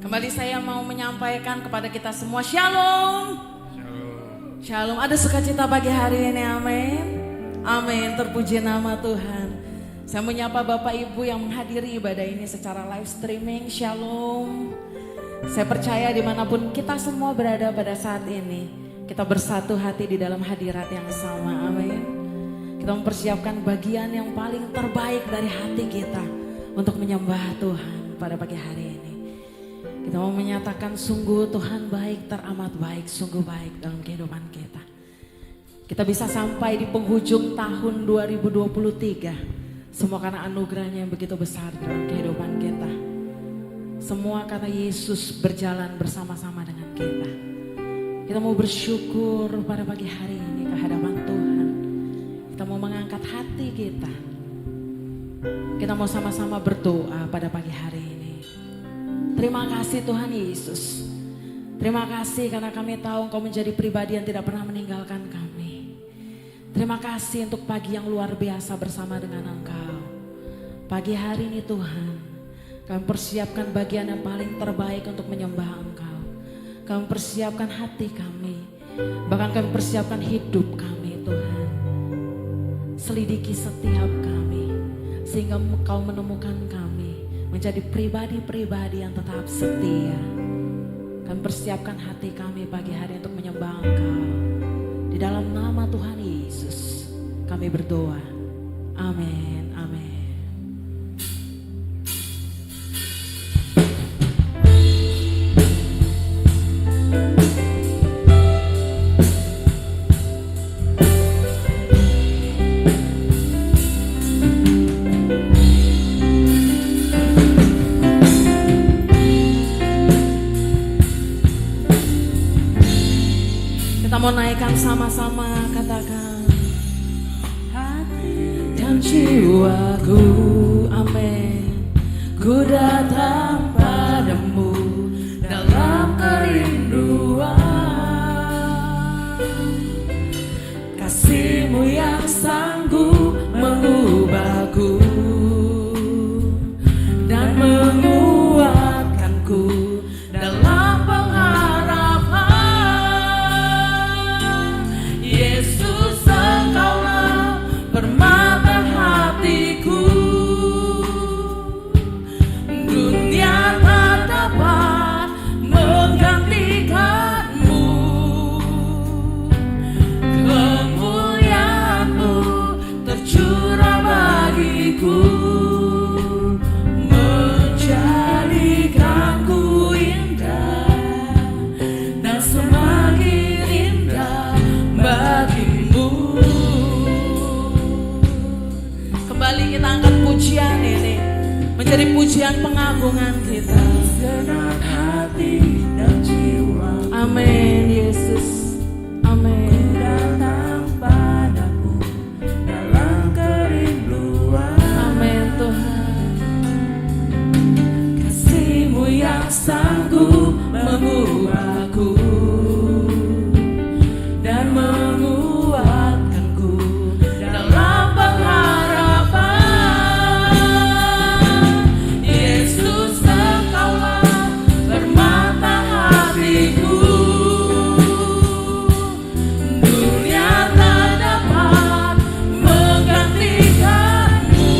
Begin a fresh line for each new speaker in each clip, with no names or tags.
Kembali saya mau menyampaikan kepada kita semua Shalom.
Shalom.
Shalom. Ada sukacita pagi hari ini, amin. Amin, terpuji nama Tuhan. Saya menyapa Bapak Ibu yang menghadiri ibadah ini secara live streaming. Shalom. Saya percaya dimanapun kita semua berada pada saat ini, kita bersatu hati di dalam hadirat yang sama, amin. Kita mempersiapkan bagian yang paling terbaik dari hati kita untuk menyembah Tuhan pada pagi hari ini. Kita mau menyatakan sungguh Tuhan baik, teramat baik, sungguh baik dalam kehidupan kita. Kita bisa sampai di penghujung tahun 2023. Semua karena anugerahnya yang begitu besar dalam kehidupan kita. Semua karena Yesus berjalan bersama-sama dengan kita. Kita mau bersyukur pada pagi hari ini ke hadapan Tuhan. Kita mau mengangkat hati kita. Kita mau sama-sama berdoa pada pagi hari ini. Terima kasih Tuhan Yesus. Terima kasih karena kami tahu Engkau menjadi pribadi yang tidak pernah meninggalkan kami. Terima kasih untuk pagi yang luar biasa bersama dengan Engkau. Pagi hari ini Tuhan, kami persiapkan bagian yang paling terbaik untuk menyembah Engkau. Kami persiapkan hati kami, bahkan kami persiapkan hidup kami Tuhan. Selidiki setiap kami, sehingga Engkau menemukan kami menjadi pribadi-pribadi yang tetap setia. Kami persiapkan hati kami pagi hari untuk menyembah Engkau. Di dalam nama Tuhan Yesus kami berdoa. Amin, amin. Mau naikkan sama-sama, katakan hati dan jiwaku, amin. Ku datang padamu dalam kerinduan, kasih-Mu yang sanggup mengubahku dan menguatkanku dalam menjadikanku indah dan semakin indah bagimu. Kembali kita angkat pujian ini menjadi pujian pengagungan kita. Senang hati dan jiwa. Amin Yesus. Amin. Datang padamu dalam kerinduan. Amin Tuhan. Kasih-Mu yang sanggup mengubahku dan menguatkanku dalam pengharapan. Yesus Engkaulah permata hatiku. Dunia tak dapat menggantikanmu.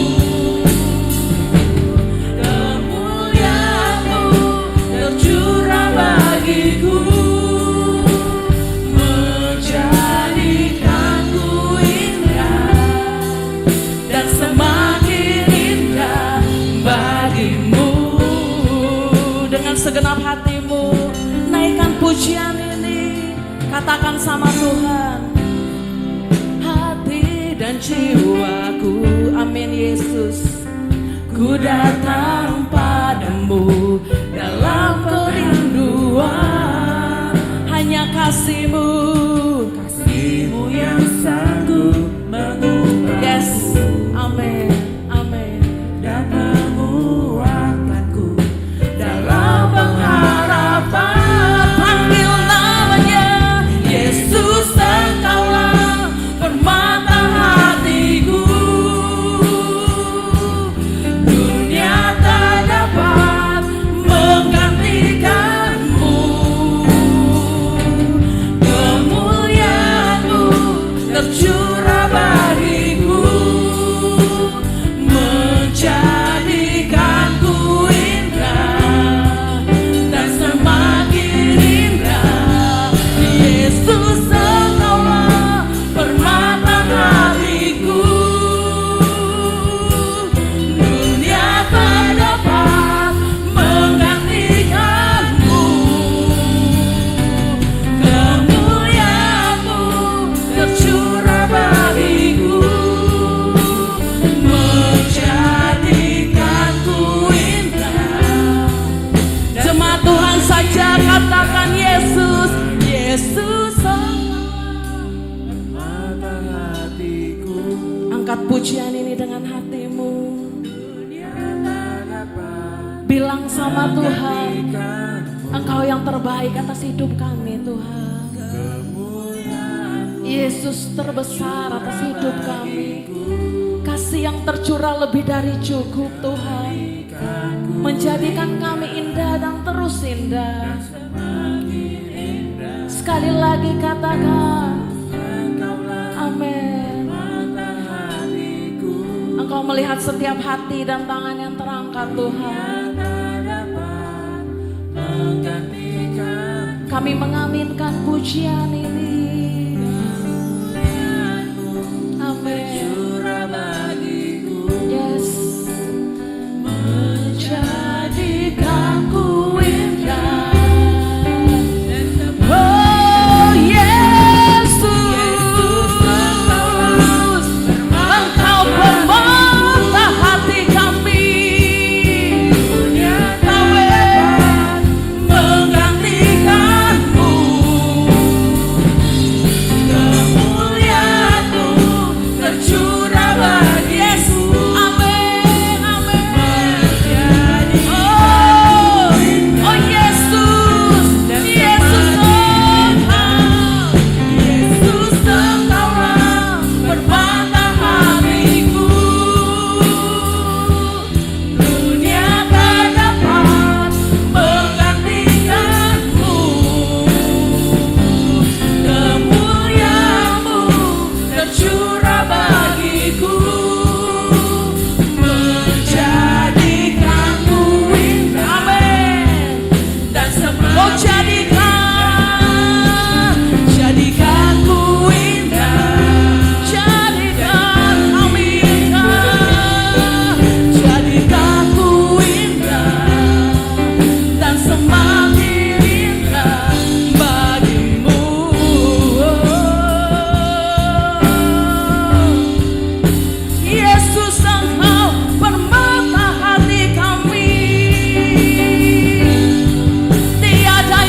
Kemuliaan-Mu tercurah bagiku, menjadikanku indah dan semakin indah bagimu. Dengan segenap hatimu naikkan pujian ini, katakan sama Tuhan, hati dan jiwaku, amin Yesus. Ku datang padamu dalam kerinduan, hanya kasih-Mu, kasih-Mu yang sanggup mengubahku. Yes, amin, amin. Dan menguatkanku dalam pengharapan. Panggil namanya Yesus, Engkaulah permata hatiku. Dunia sama Tuhan. Engkau yang terbaik atas hidup kami Tuhan. Yesus terbesar atas hidup kami. Kasih yang tercurah lebih dari cukup Tuhan, menjadikan kami indah dan terus indah. Sekali lagi katakan amin. Engkau melihat setiap hati dan tangan yang terangkat Tuhan. Kami mengaminkan pujian ini. Amin. Yes. Menjadikanku indah. Oh Yesus, Engkau bermata hati kami. Kau dapat menggantikanmu. Kemuliaan-Mu tercurah bagi Yesus. Amin, amin. Oh Yesus, Yesus Engkaulah permata hatiku. Dunia tak dapat menggantikanmu. Kemuliaan-Mu tercurah bagiku, menjadikanku indah. Amin. Dan semua jadikanku indah. Jadikan kami indah. Jadikanku indah. Dan semakin indah bagimu. Yesus Engkau permata hati kami. Tiada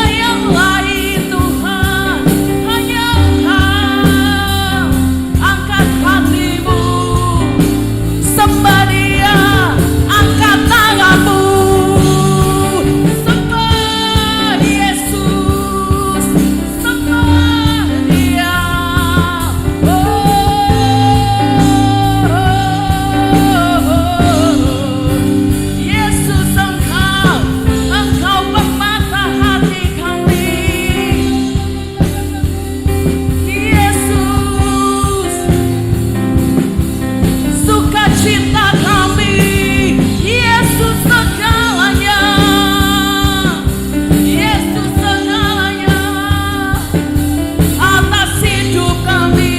yang lain Tuhan. Hanya Engkau. Angkat hatimu, sembah Dia, angkat tanganmu, sembah Yesus, sembah Dia. Yesus Engkau permata hati kami. Yesus, sukacita kami. Yesus segalanya. Yesus segalanya atas hidup kami.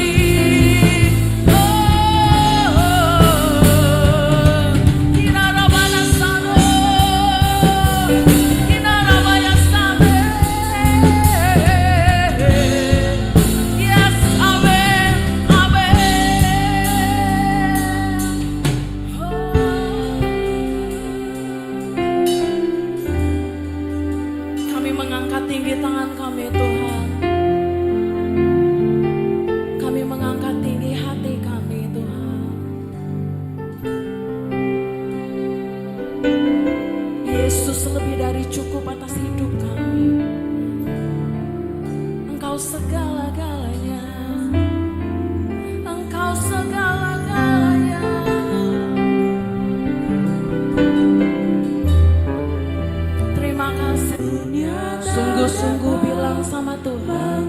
Kinarabana sano, kinarabaya sane. Yes, amen, Kami mengangkat tinggi tangan kami Tuhan. Kami mengangkat tinggi hati kami Tuhan. Yesus lebih dari cukup atas hidup kami. Engkau segala-galanya. Engkau segala-galanya. Terima kasih. Sungguh-sungguh bilang sama Tuhan.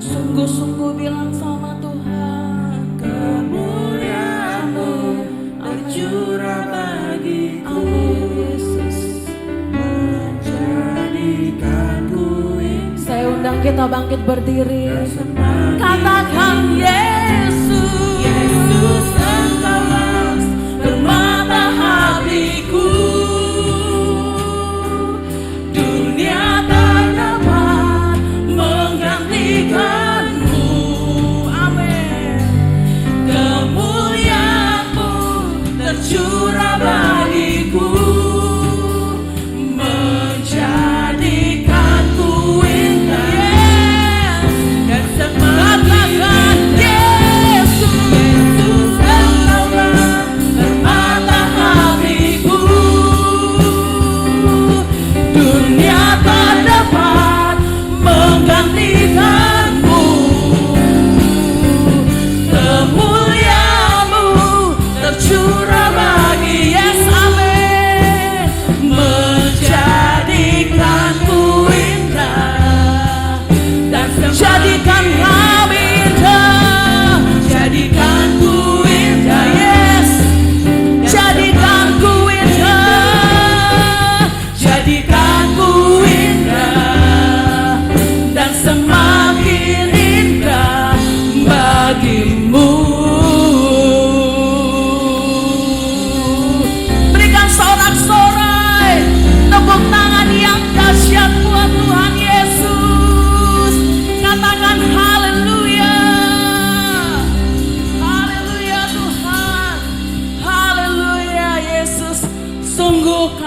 Sungguh-sungguh bilang sama Tuhan. Kemuliaan-Mu tercurah bagiku. Amin Yesus. Menjadikanku indah. Saya undang kita bangkit berdiri. Katakan Yesus. Yesus Engkaulah permata hatiku. Dunia tak dapat menggantikanmu. Amin. Kemuliaan-Mu tercurah bagiku, menjadikanku indah. Dan katakan Yesus.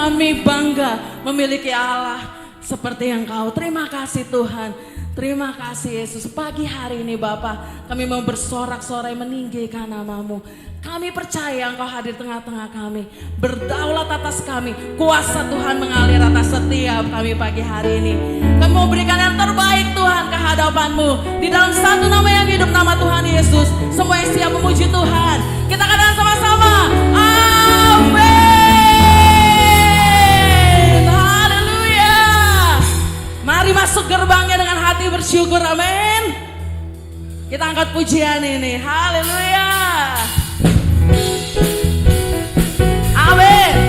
kami bangga memiliki Allah seperti yang Kau. Terima kasih Tuhan. Terima kasih Yesus. Pagi hari ini Bapa, kami mau bersorak-sorai meninggikan nama-Mu. Kami percaya Engkau hadir tengah-tengah kami, berdaulat atas kami. Kuasa Tuhan mengalir atas setiap kami pagi hari ini. Kami mau berikan yang terbaik Tuhan ke hadapan-Mu. Di dalam satu nama yang hidup, nama Tuhan Yesus. Semua yang siap memuji Tuhan, kita katakan sama-sama, amin. Haleluya. Mari masuk gerbangnya dengan hati bersyukur, amin. Kita angkat pujian ini, haleluya. Amin.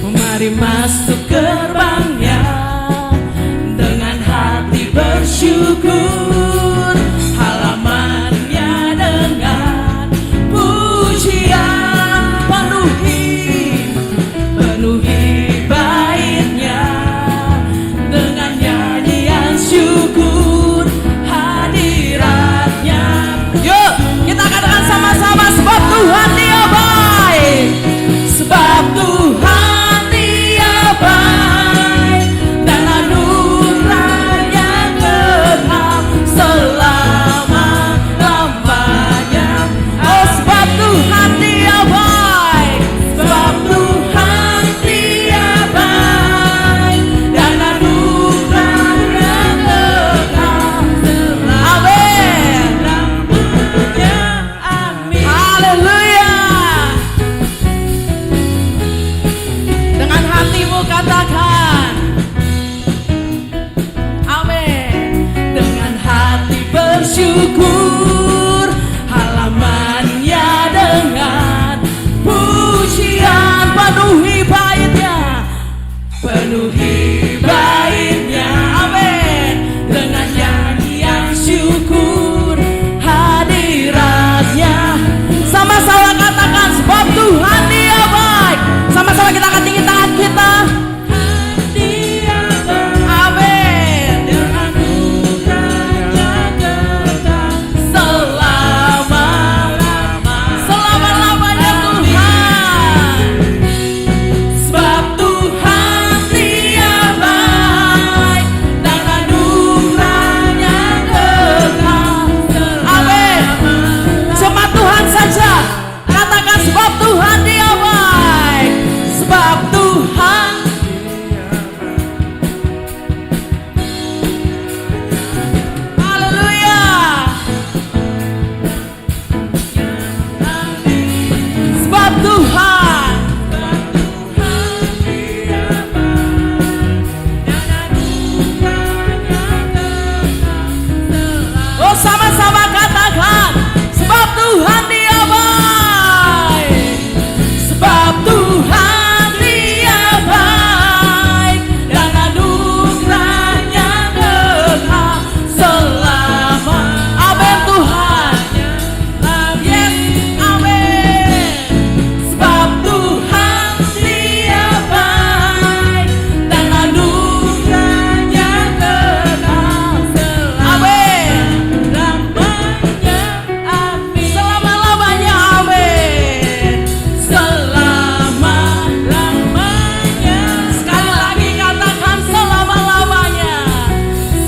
Mari masuk gerbangnya dengan hati bersyukur, halamannya dengan pujian, penuhi baitnya dengan nyanyian syukur hadiratnya. Yuk kita katakan sama-sama, sebab Tuhan Dia baik, sebab Tuhan Dia baik, dan anugerahnya kekal selama-lamanya. Oh sebab Tuhan Dia baik, sebab Tuhan Dia baik, dan anugerahnya kekal selama-lamanya. Amin. Haleluya. Dengan hatimu katakan, amin. Dengan hati bersyukur, halamannya dengan pujian, penuhi baitnya, amin. Dengan nyanyian syukur hadiratnya. Sama-sama katakan, sebab Tuhan Dia baik. Sama-sama kita akan tinggi tangan kita. Amin. Dengan anugerahnya kekal selama-lamanya Tuhan. Sebab Tuhan Dia baik, dan anugerahnya kekal. Amin. Jemaat Tuhan saja katakan, sebab Tuhan Dia baik, sebab Tuhan. Haleluya. Sebab Tuhan. Oh sama-sama katakan, sebab Tuhan Dia baik, sebab Tuhan Dia baik, dan anugerahnya kekal selama. Amin Tuhan. Yes, amin. Sebab Tuhan Dia baik, dan anugerahnya kekal selama-lamanya. Amin. Selama-lamanya, amin. Selama-lamanya. Sekali lagi katakan, selama-lamanya.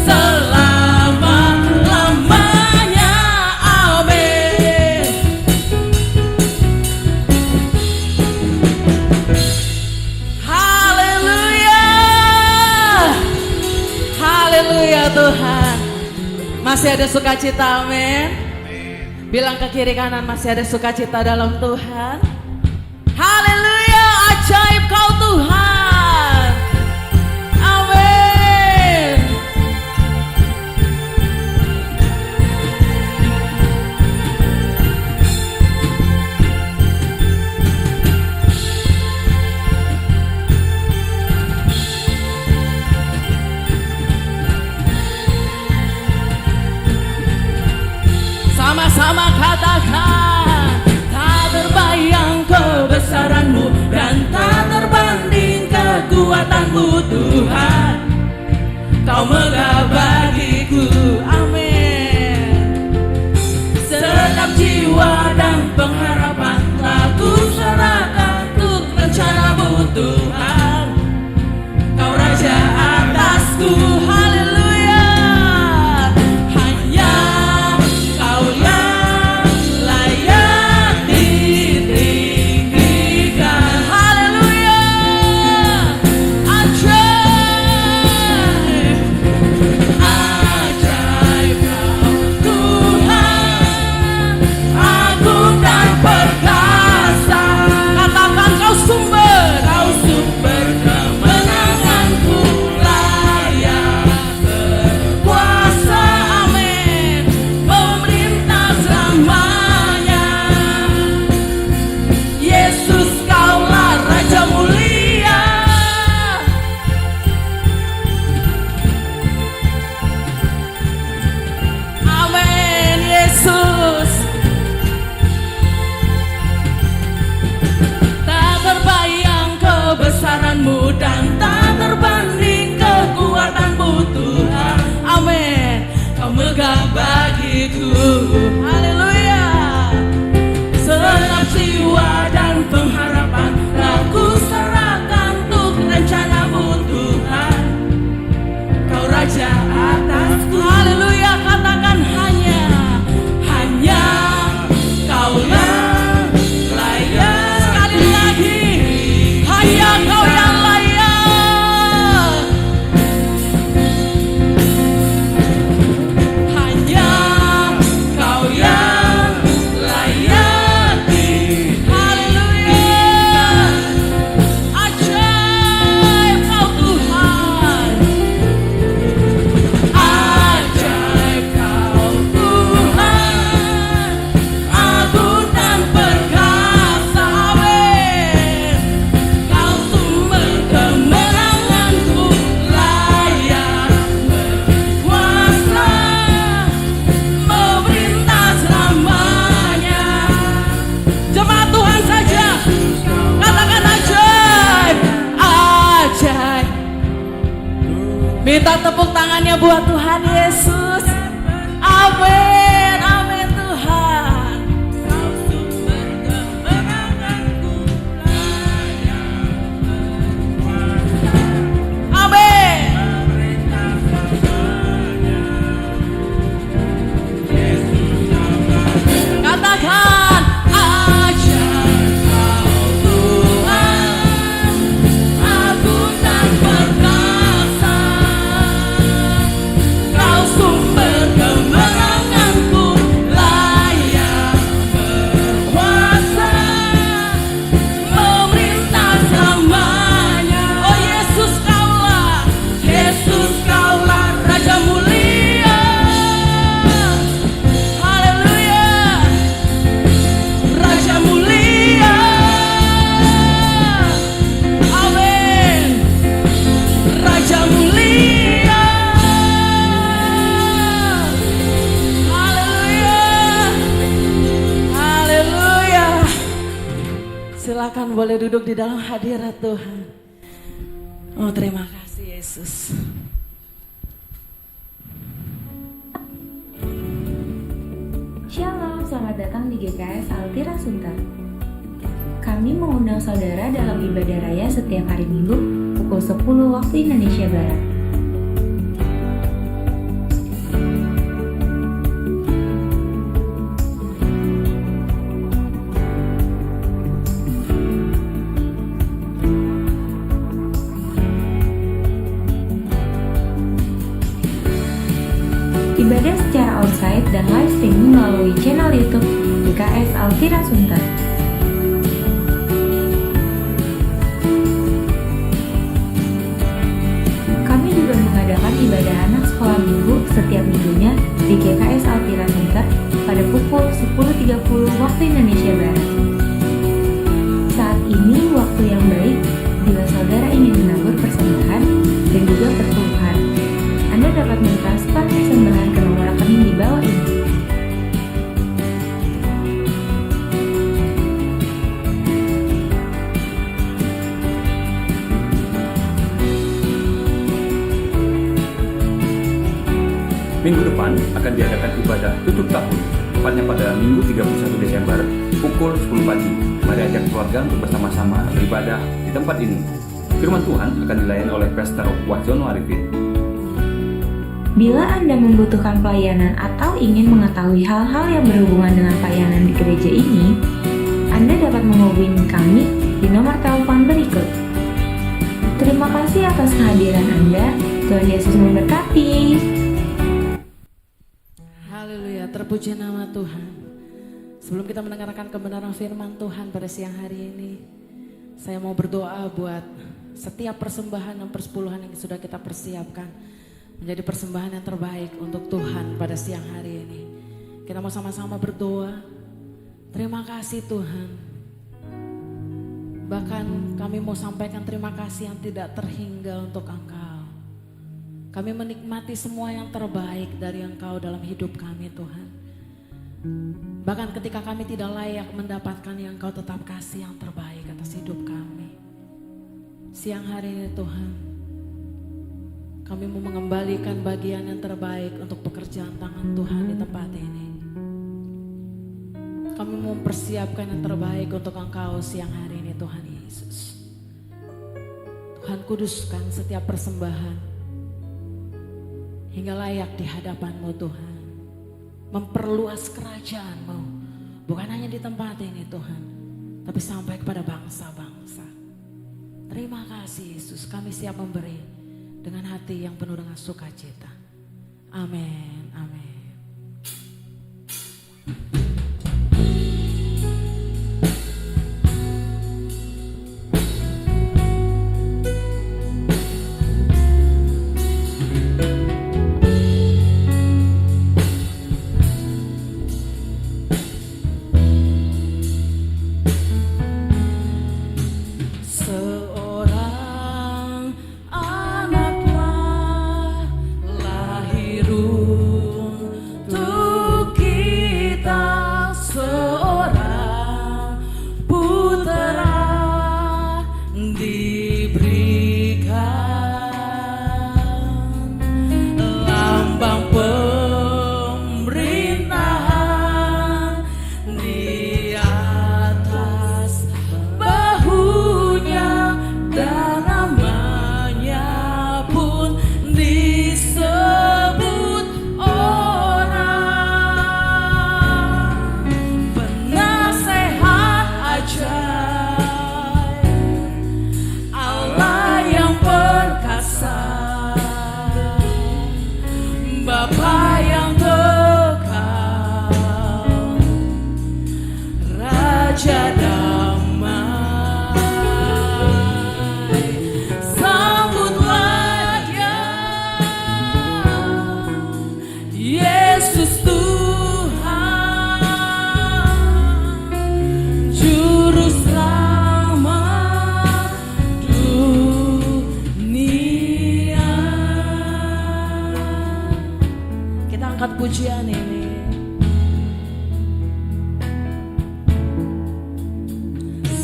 Selama-lamanya, amin. Haleluya. Haleluya Tuhan. Masih ada sukacita, amin. Bilang ke kiri kanan, masih ada sukacita dalam Tuhan. Haleluya, ajaib Kau Tuhan. Amin. Sama-sama katakan, tak terbayang kebesaran-Mu dan tak terbanding kekuatan-Mu Tuhan. Kau mengabari kekuatanmu dan tak terbanding kekuatanmu Tuhan. Amin. Kau megah bagiku. Haleluya. Segenap jiwa dan pengharapan aku serahkan untuk rencanamu Tuhan. Kau Raja atasku. Haleluya. Katakan hanya Kaulah layak. Sekali lagi, hanya Kau yang layak. Hanya Kau yang layak. Haleluya. Ajaib Kau Tuhan. Ajaib Kau Tuhan. Agung dan perkasa. Amin. Kau sumber kemenanganku, layak berkuasa, memerintah selamanya. Jemaat Tuhan saja, katakan ajaib, ajaib. Minta tepuk tangannya buat Tuhan Yesus. Amin, amin Tuhan. Kau sumber kemenanganku, layak berkuasa. Amin. Memerintah selamanya. Katakan ajaib Kau Tuhan, agung dan perkasa. Kau sumber kemenanganku, layak berkuasa, memerintah selamanya. Oh Yesus Kaulah Raja mulia. Haleluya. Raja mulia. Amin. Raja mulia. Haleluya. Haleluya. Silakan boleh duduk di dalam hadirat Tuhan. Oh terima kasih Yesus.
Shalom, selamat datang di GKS Altira Sunter. Kami mengundang saudara dalam ibadah raya setiap hari Minggu pukul 10 waktu Indonesia Barat. Ibadah secara onsite dan live streaming melalui channel YouTube GKS Altira Sunter. Kami juga mengadakan ibadah anak sekolah minggu setiap minggunya di GKS Altira Sunter pada pukul 10.30 waktu Indonesia Barat. Saat ini waktu yang baik bila saudara ingin menabur persembahan dan juga perpuluhan. Anda dapat mentransfer persembahan ke nomor rekening di bawah ini.
Minggu depan akan diadakan ibadah tutup tahun, tepatnya pada Minggu 31 Desember pukul 10 pagi. Mari ajak keluarga untuk bersama-sama beribadah di tempat ini. Firman Tuhan akan dilayani oleh Pastor Wahyono Arifin.
Bila Anda membutuhkan pelayanan atau ingin mengetahui hal-hal yang berhubungan dengan pelayanan di gereja ini, Anda dapat menghubungi kami di nomor telepon berikut. Terima kasih atas kehadiran Anda. Tuhan Yesus memberkati.
Haleluya, terpuji nama Tuhan. Sebelum kita mendengarkan kebenaran firman Tuhan pada siang hari ini, saya mau berdoa buat setiap persembahan dan persepuluhan yang sudah kita persiapkan menjadi persembahan yang terbaik untuk Tuhan pada siang hari ini. Kita mau sama-sama berdoa. Terima kasih Tuhan. Bahkan kami mau sampaikan terima kasih yang tidak terhingga untuk Engkau. Kami menikmati semua yang terbaik dari Engkau dalam hidup kami Tuhan. Bahkan ketika kami tidak layak mendapatkan yang Engkau tetap kasih yang terbaik atas hidup kami. Siang hari ini Tuhan, kami mau mengembalikan bagian yang terbaik untuk pekerjaan tangan Tuhan di tempat ini. Kami mau mempersiapkan yang terbaik untuk Engkau siang hari ini Tuhan Yesus. Tuhan, kuduskan setiap persembahan hingga layak di hadapan-Mu Tuhan. Memperluas kerajaan-Mu, bukan hanya di tempat ini Tuhan, tapi sampai kepada bangsa-bangsa. Terima kasih Yesus, kami siap memberi dengan hati yang penuh dengan sukacita. Amin, amin. Seorang anaklah lahir untuk kita, seorang putera diberikan, lambang pemerintahan di atas bahunya, dan namanya pun disebut orang penasehat ajaib, Allah yang perkasa, Bapa yang kekal, Raja damai. Sambutlah Dia, Yesus Tuhan, Juru Selamat dunia. Kita angkat pujian ini.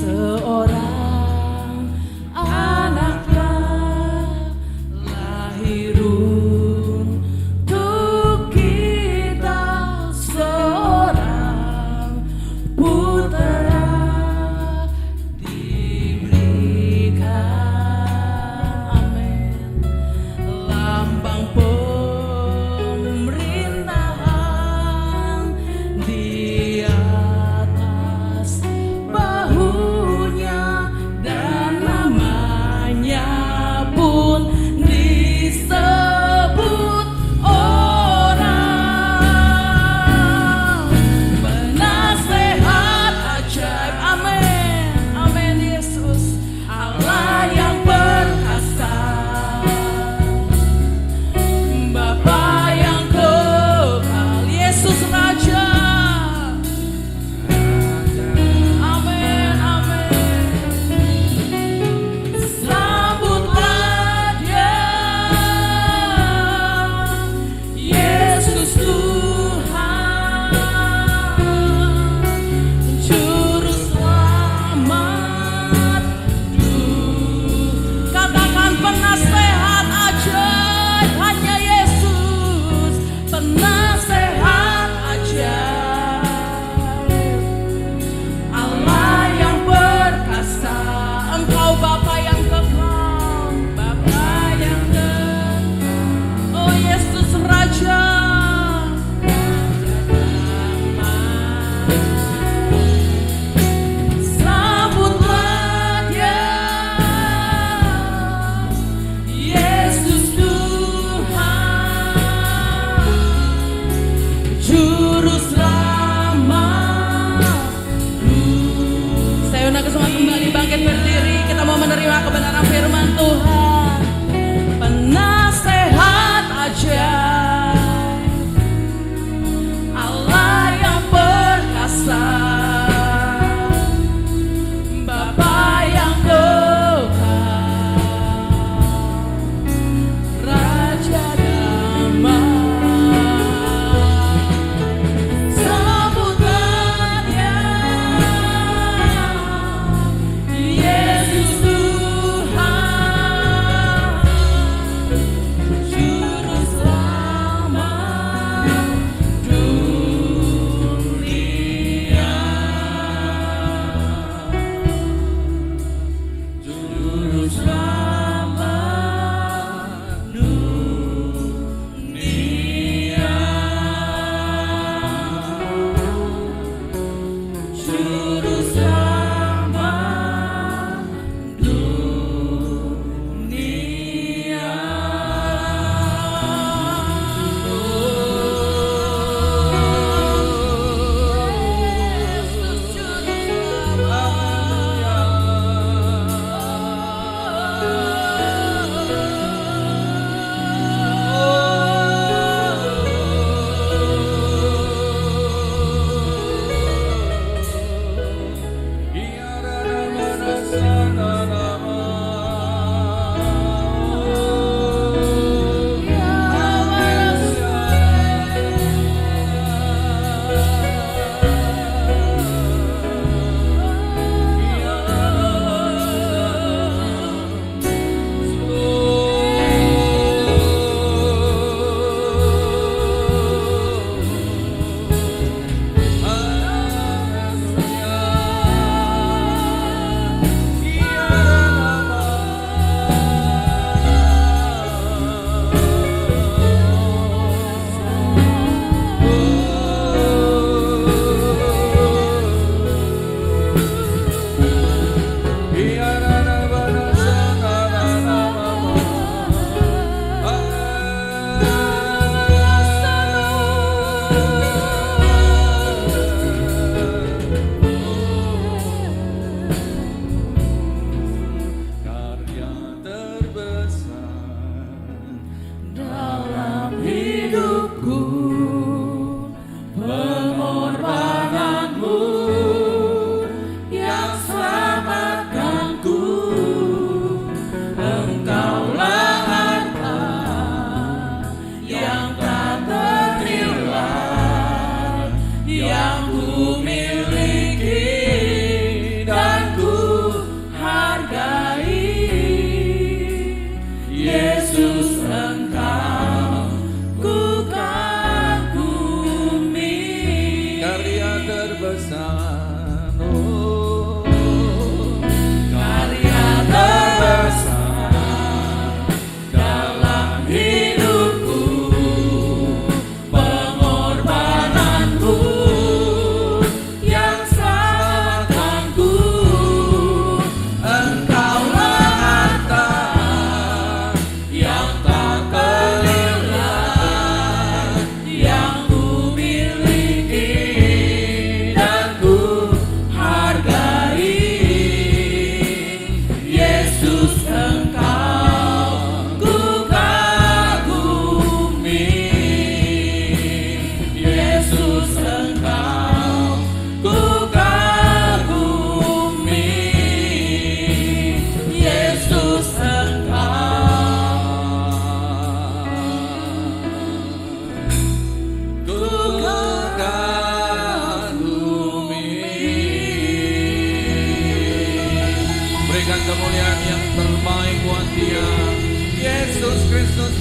Seorang anaklah lahir untuk kita, seorang putera diberikan, amin, lambang pemerintahan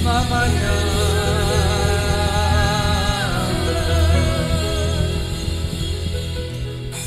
namanya.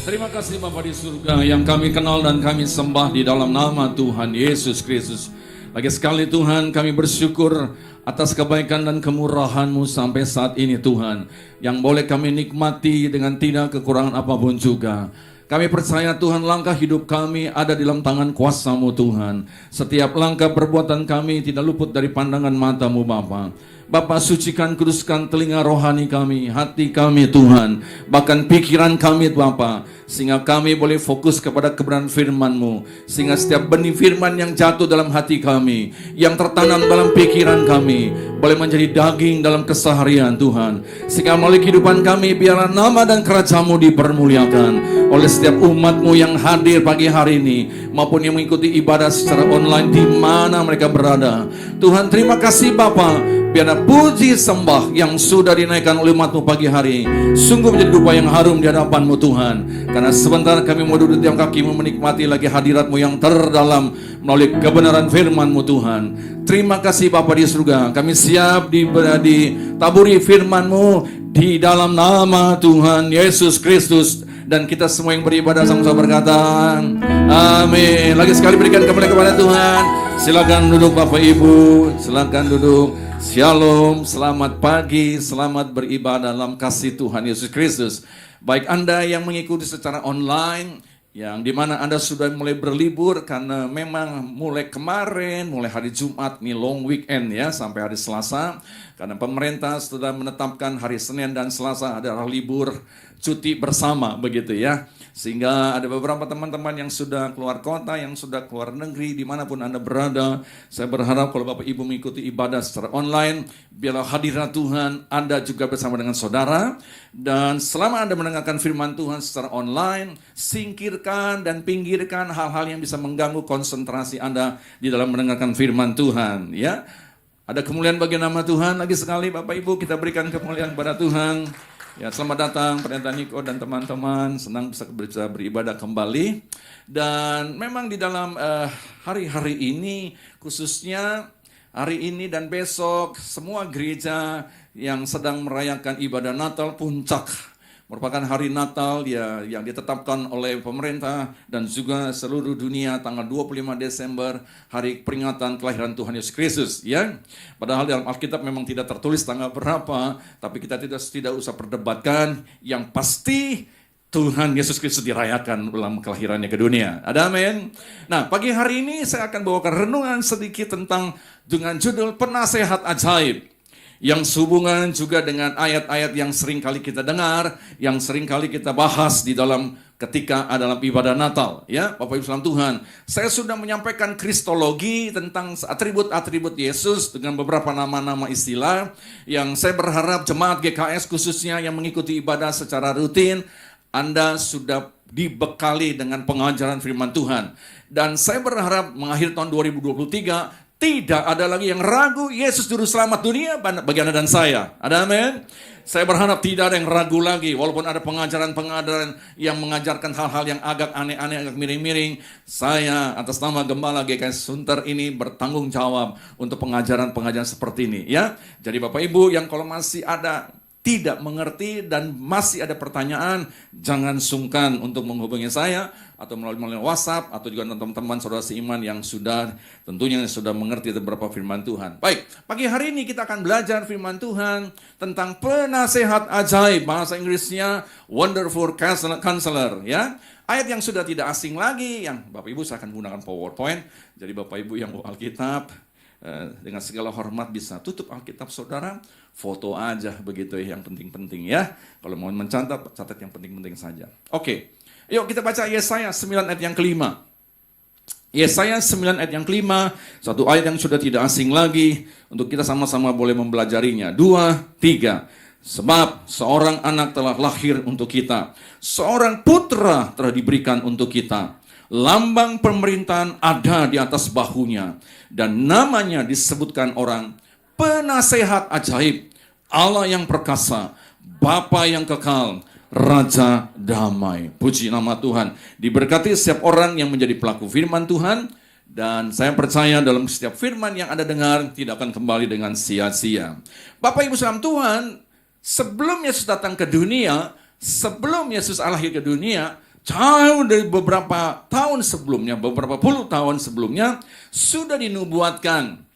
Terima kasih Bapa di surga yang kami kenal dan kami sembah di dalam nama Tuhan Yesus Kristus. Lagi sekali Tuhan kami bersyukur atas kebaikan dan kemurahan-Mu sampai saat ini Tuhan. Yang boleh kami nikmati dengan tidak kekurangan apapun juga. Kami percaya Tuhan langkah hidup kami ada di dalam tangan kuasa-Mu Tuhan. Setiap langkah perbuatan kami tidak luput dari pandangan mata-Mu Bapa. Bapa sucikan, kuduskan telinga rohani kami, hati kami Tuhan, bahkan pikiran kami Bapa, sehingga kami boleh fokus kepada kebenaran firman-Mu, sehingga setiap benih firman yang jatuh dalam hati kami, yang tertanam dalam pikiran kami, boleh menjadi daging dalam keseharian Tuhan, sehingga melalui kehidupan kami biarlah nama dan kerajaan-Mu dipermuliakan oleh setiap umat-Mu yang hadir pagi hari ini, maupun yang mengikuti ibadah secara online di mana mereka berada. Tuhan terima kasih Bapa. Biarlah puji sembah yang sudah dinaikkan oleh umat-Mu pagi hari sungguh menjadi dupa yang harum di hadapan-Mu Tuhan. Karena sebentar kami mau duduk di kaki-Mu menikmati lagi hadirat-Mu yang terdalam melalui kebenaran firman-Mu Tuhan. Terima kasih Bapa di surga. Kami siap ditaburi firman-Mu di dalam nama Tuhan Yesus Kristus. Dan kita semua yang beribadah sama-sama berkata amin. Lagi sekali berikan kemuliaan kepada Tuhan. Silakan duduk Bapak Ibu, silakan duduk. Shalom, selamat pagi, selamat beribadah dalam kasih Tuhan Yesus Kristus. Baik Anda yang mengikuti secara online, yang dimana Anda sudah mulai berlibur karena memang mulai kemarin, mulai hari Jumat, nih long weekend ya, sampai hari Selasa. Karena pemerintah sudah menetapkan hari Senin dan Selasa adalah libur cuti bersama begitu ya. Sehingga ada beberapa teman-teman yang sudah keluar kota, yang sudah keluar negeri, dimanapun Anda berada. Saya berharap kalau Bapak Ibu mengikuti ibadah secara online, biarlah hadirat Tuhan Anda juga bersama dengan saudara. Dan selama Anda mendengarkan firman Tuhan secara online, singkirkan dan pinggirkan hal-hal yang bisa mengganggu konsentrasi Anda di dalam mendengarkan firman Tuhan. Ya, ada kemuliaan bagi nama Tuhan. Lagi sekali Bapak Ibu kita berikan kemuliaan kepada Tuhan. Ya, selamat datang Pendeta Niko dan teman-teman, senang bisa beribadah kembali. Dan memang di dalam hari-hari ini, khususnya hari ini dan besok, semua gereja yang sedang merayakan ibadah Natal puncak, merupakan hari Natal ya, yang ditetapkan oleh pemerintah dan juga seluruh dunia tanggal 25 Desember, hari peringatan kelahiran Tuhan Yesus Kristus ya. Padahal dalam Alkitab memang tidak tertulis tanggal berapa, tapi kita tidak usah perdebatkan, yang pasti Tuhan Yesus Kristus dirayakan dalam kelahirannya ke dunia. Ada amin. Nah, pagi hari ini saya akan bawakan renungan sedikit tentang dengan judul Penasehat Ajaib, yang sehubungan juga dengan ayat-ayat yang sering kali kita dengar, yang sering kali kita bahas di dalam ketika dalam ibadah Natal. Ya, Bapak Ibu salam Tuhan, saya sudah menyampaikan kristologi tentang atribut-atribut Yesus dengan beberapa nama-nama istilah yang saya berharap jemaat GKS khususnya yang mengikuti ibadah secara rutin, Anda sudah dibekali dengan pengajaran firman Tuhan. Dan saya berharap mengakhiri tahun 2023 tidak ada lagi yang ragu Yesus juru selamat dunia bagi Anda dan saya. Ada amin? Saya berharap tidak ada yang ragu lagi. Walaupun ada pengajaran-pengajaran yang mengajarkan hal-hal yang agak aneh-aneh, agak miring-miring. Saya atas nama Gembala GKS Sunter ini bertanggung jawab untuk pengajaran-pengajaran seperti ini. Ya, jadi Bapak Ibu yang kalau masih ada tidak mengerti dan masih ada pertanyaan, jangan sungkan untuk menghubungi saya atau melalui WhatsApp atau juga teman-teman saudara seiman yang tentunya sudah mengerti beberapa firman Tuhan. Baik, pagi hari ini kita akan belajar firman Tuhan tentang penasehat ajaib, bahasa Inggrisnya Wonderful Counselor ya. Ayat yang sudah tidak asing lagi, yang Bapak Ibu saya akan gunakan PowerPoint. Jadi Bapak Ibu yang bawa Alkitab, dengan segala hormat bisa tutup Alkitab saudara, foto aja begitu ya, yang penting-penting ya. Kalau mau mencatat, catat yang penting-penting saja. Oke, yuk kita baca Yesaya 9 ayat yang kelima. Yesaya 9 ayat yang kelima, satu ayat yang sudah tidak asing lagi, untuk kita sama-sama boleh mempelajarinya. 2, 3. Sebab seorang anak telah lahir untuk kita, seorang putra telah diberikan untuk kita. Lambang pemerintahan ada di atas bahunya, dan namanya disebutkan orang Penasehat Ajaib, Allah yang perkasa, Bapa yang kekal, Raja damai. Puji nama Tuhan. Diberkati setiap orang yang menjadi pelaku firman Tuhan, Dan saya percaya dalam setiap firman yang Anda dengar tidak akan kembali dengan sia-sia. Bapak Ibu saudara Tuhan, sebelum Yesus datang ke dunia, sebelum Yesus lahir ke dunia, jauh dari beberapa tahun sebelumnya, beberapa puluh tahun sebelumnya, sudah dinubuatkan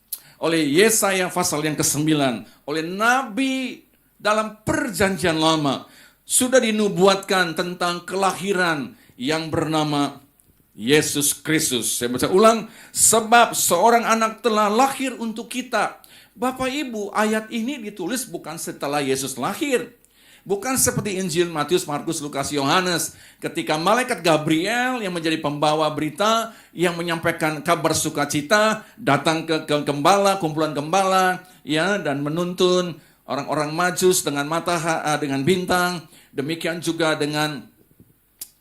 oleh Yesaya pasal yang ke-9, oleh Nabi dalam perjanjian lama, sudah dinubuatkan tentang kelahiran yang bernama Yesus Kristus. Saya baca ulang, sebab seorang anak telah lahir untuk kita. Bapak Ibu, ayat ini ditulis bukan setelah Yesus lahir. Bukan seperti Injil Matius, Markus, Lukas, Yohanes. Ketika malaikat Gabriel yang menjadi pembawa berita, yang menyampaikan kabar sukacita, datang ke gembala, kumpulan gembala, ya, dan menuntun orang-orang Majus dengan dengan bintang. Demikian juga dengan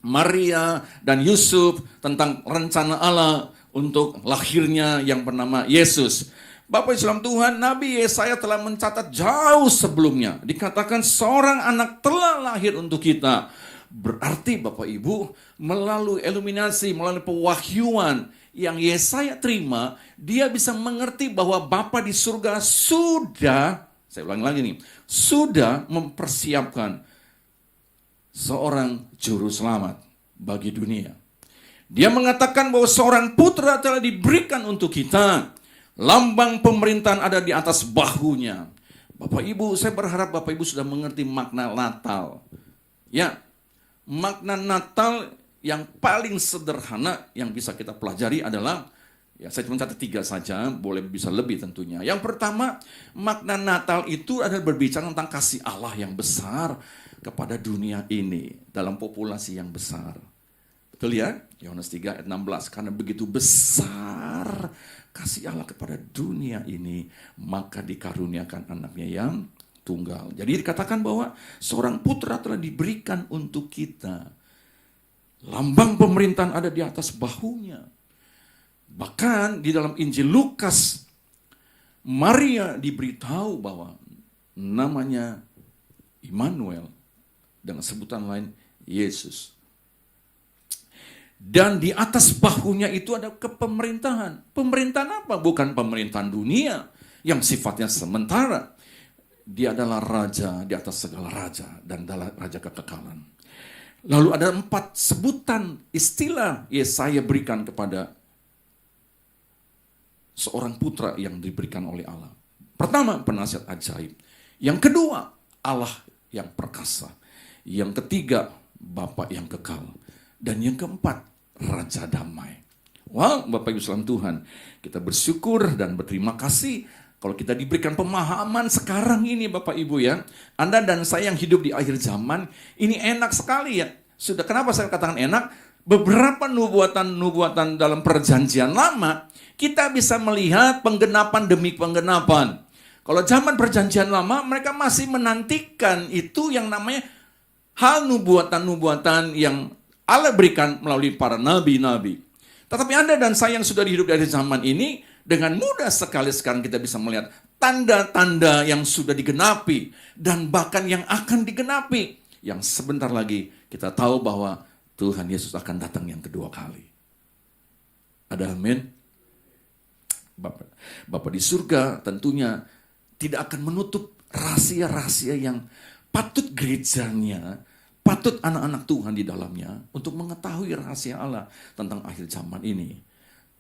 Maria dan Yusuf tentang rencana Allah untuk lahirnya yang bernama Yesus. Bapak Islam Tuhan, Nabi Yesaya telah mencatat jauh sebelumnya. Dikatakan seorang anak telah lahir untuk kita. Berarti Bapak Ibu, melalui iluminasi, melalui pewahyuan yang Yesaya terima, dia bisa mengerti bahwa Bapa di surga sudah, saya ulangi lagi nih, sudah mempersiapkan seorang juru selamat bagi dunia. Dia mengatakan bahwa seorang putra telah diberikan untuk kita. Lambang pemerintahan ada di atas bahunya. Bapak Ibu, saya berharap Bapak Ibu sudah mengerti makna Natal. Ya, makna Natal yang paling sederhana yang bisa kita pelajari adalah, ya saya cuma catat 3 saja, boleh bisa lebih tentunya. Yang pertama, makna Natal itu adalah berbicara tentang kasih Allah yang besar kepada dunia ini dalam populasi yang besar. Betul ya? Yohanes 3 ayat 16, karena begitu besar kasih Allah kepada dunia ini, maka dikaruniakan anaknya yang tunggal. Jadi dikatakan bahwa seorang putra telah diberikan untuk kita. Lambang pemerintahan ada di atas bahunya. Bahkan di dalam Injil Lukas, Maria diberitahu bahwa namanya Immanuel, dengan sebutan lain Yesus. Dan di atas bahunya itu ada kepemerintahan. Pemerintahan apa? Bukan pemerintahan dunia yang sifatnya sementara. Dia adalah raja di atas segala raja dan adalah raja kekekalan. Lalu ada 4 sebutan istilah Yesaya berikan kepada seorang putra yang diberikan oleh Allah. Pertama, penasihat ajaib. Yang kedua, Allah yang perkasa. Yang ketiga, Bapa yang kekal. Dan yang keempat, Raja Damai. Wow, Bapak Ibu saudara Tuhan, kita bersyukur dan berterima kasih kalau kita diberikan pemahaman sekarang ini Bapak Ibu ya. Anda dan saya yang hidup di akhir zaman, ini enak sekali ya. Sudah, kenapa saya katakan enak? Beberapa nubuatan-nubuatan dalam perjanjian lama, kita bisa melihat penggenapan demi penggenapan. Kalau zaman perjanjian lama, mereka masih menantikan itu yang namanya hal nubuatan-nubuatan yang Allah berikan melalui para nabi-nabi. Tetapi Anda dan saya yang sudah hidup dari zaman ini, dengan mudah sekali sekarang kita bisa melihat tanda-tanda yang sudah digenapi, dan bahkan yang akan digenapi. Yang sebentar lagi kita tahu bahwa Tuhan Yesus akan datang yang kedua kali. Ada amin? Bapa di surga tentunya tidak akan menutup rahasia-rahasia yang patut gerejanya, patut anak-anak Tuhan di dalamnya untuk mengetahui rahasia Allah tentang akhir zaman ini.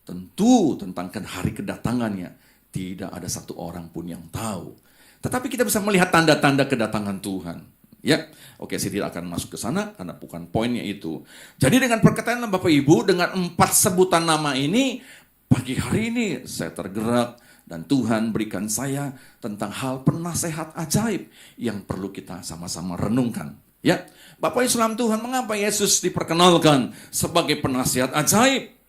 Tentu tentang hari kedatangannya tidak ada satu orang pun yang tahu. Tetapi kita bisa melihat tanda-tanda kedatangan Tuhan. Ya, oke, saya tidak akan masuk ke sana karena bukan poinnya itu. Jadi dengan perkataan Bapak Ibu, dengan 4 sebutan nama ini, pagi hari ini saya tergerak dan Tuhan berikan saya tentang hal penasehat ajaib yang perlu kita sama-sama renungkan. Ya, Bapak Islam Tuhan, mengapa Yesus diperkenalkan sebagai penasihat ajaib?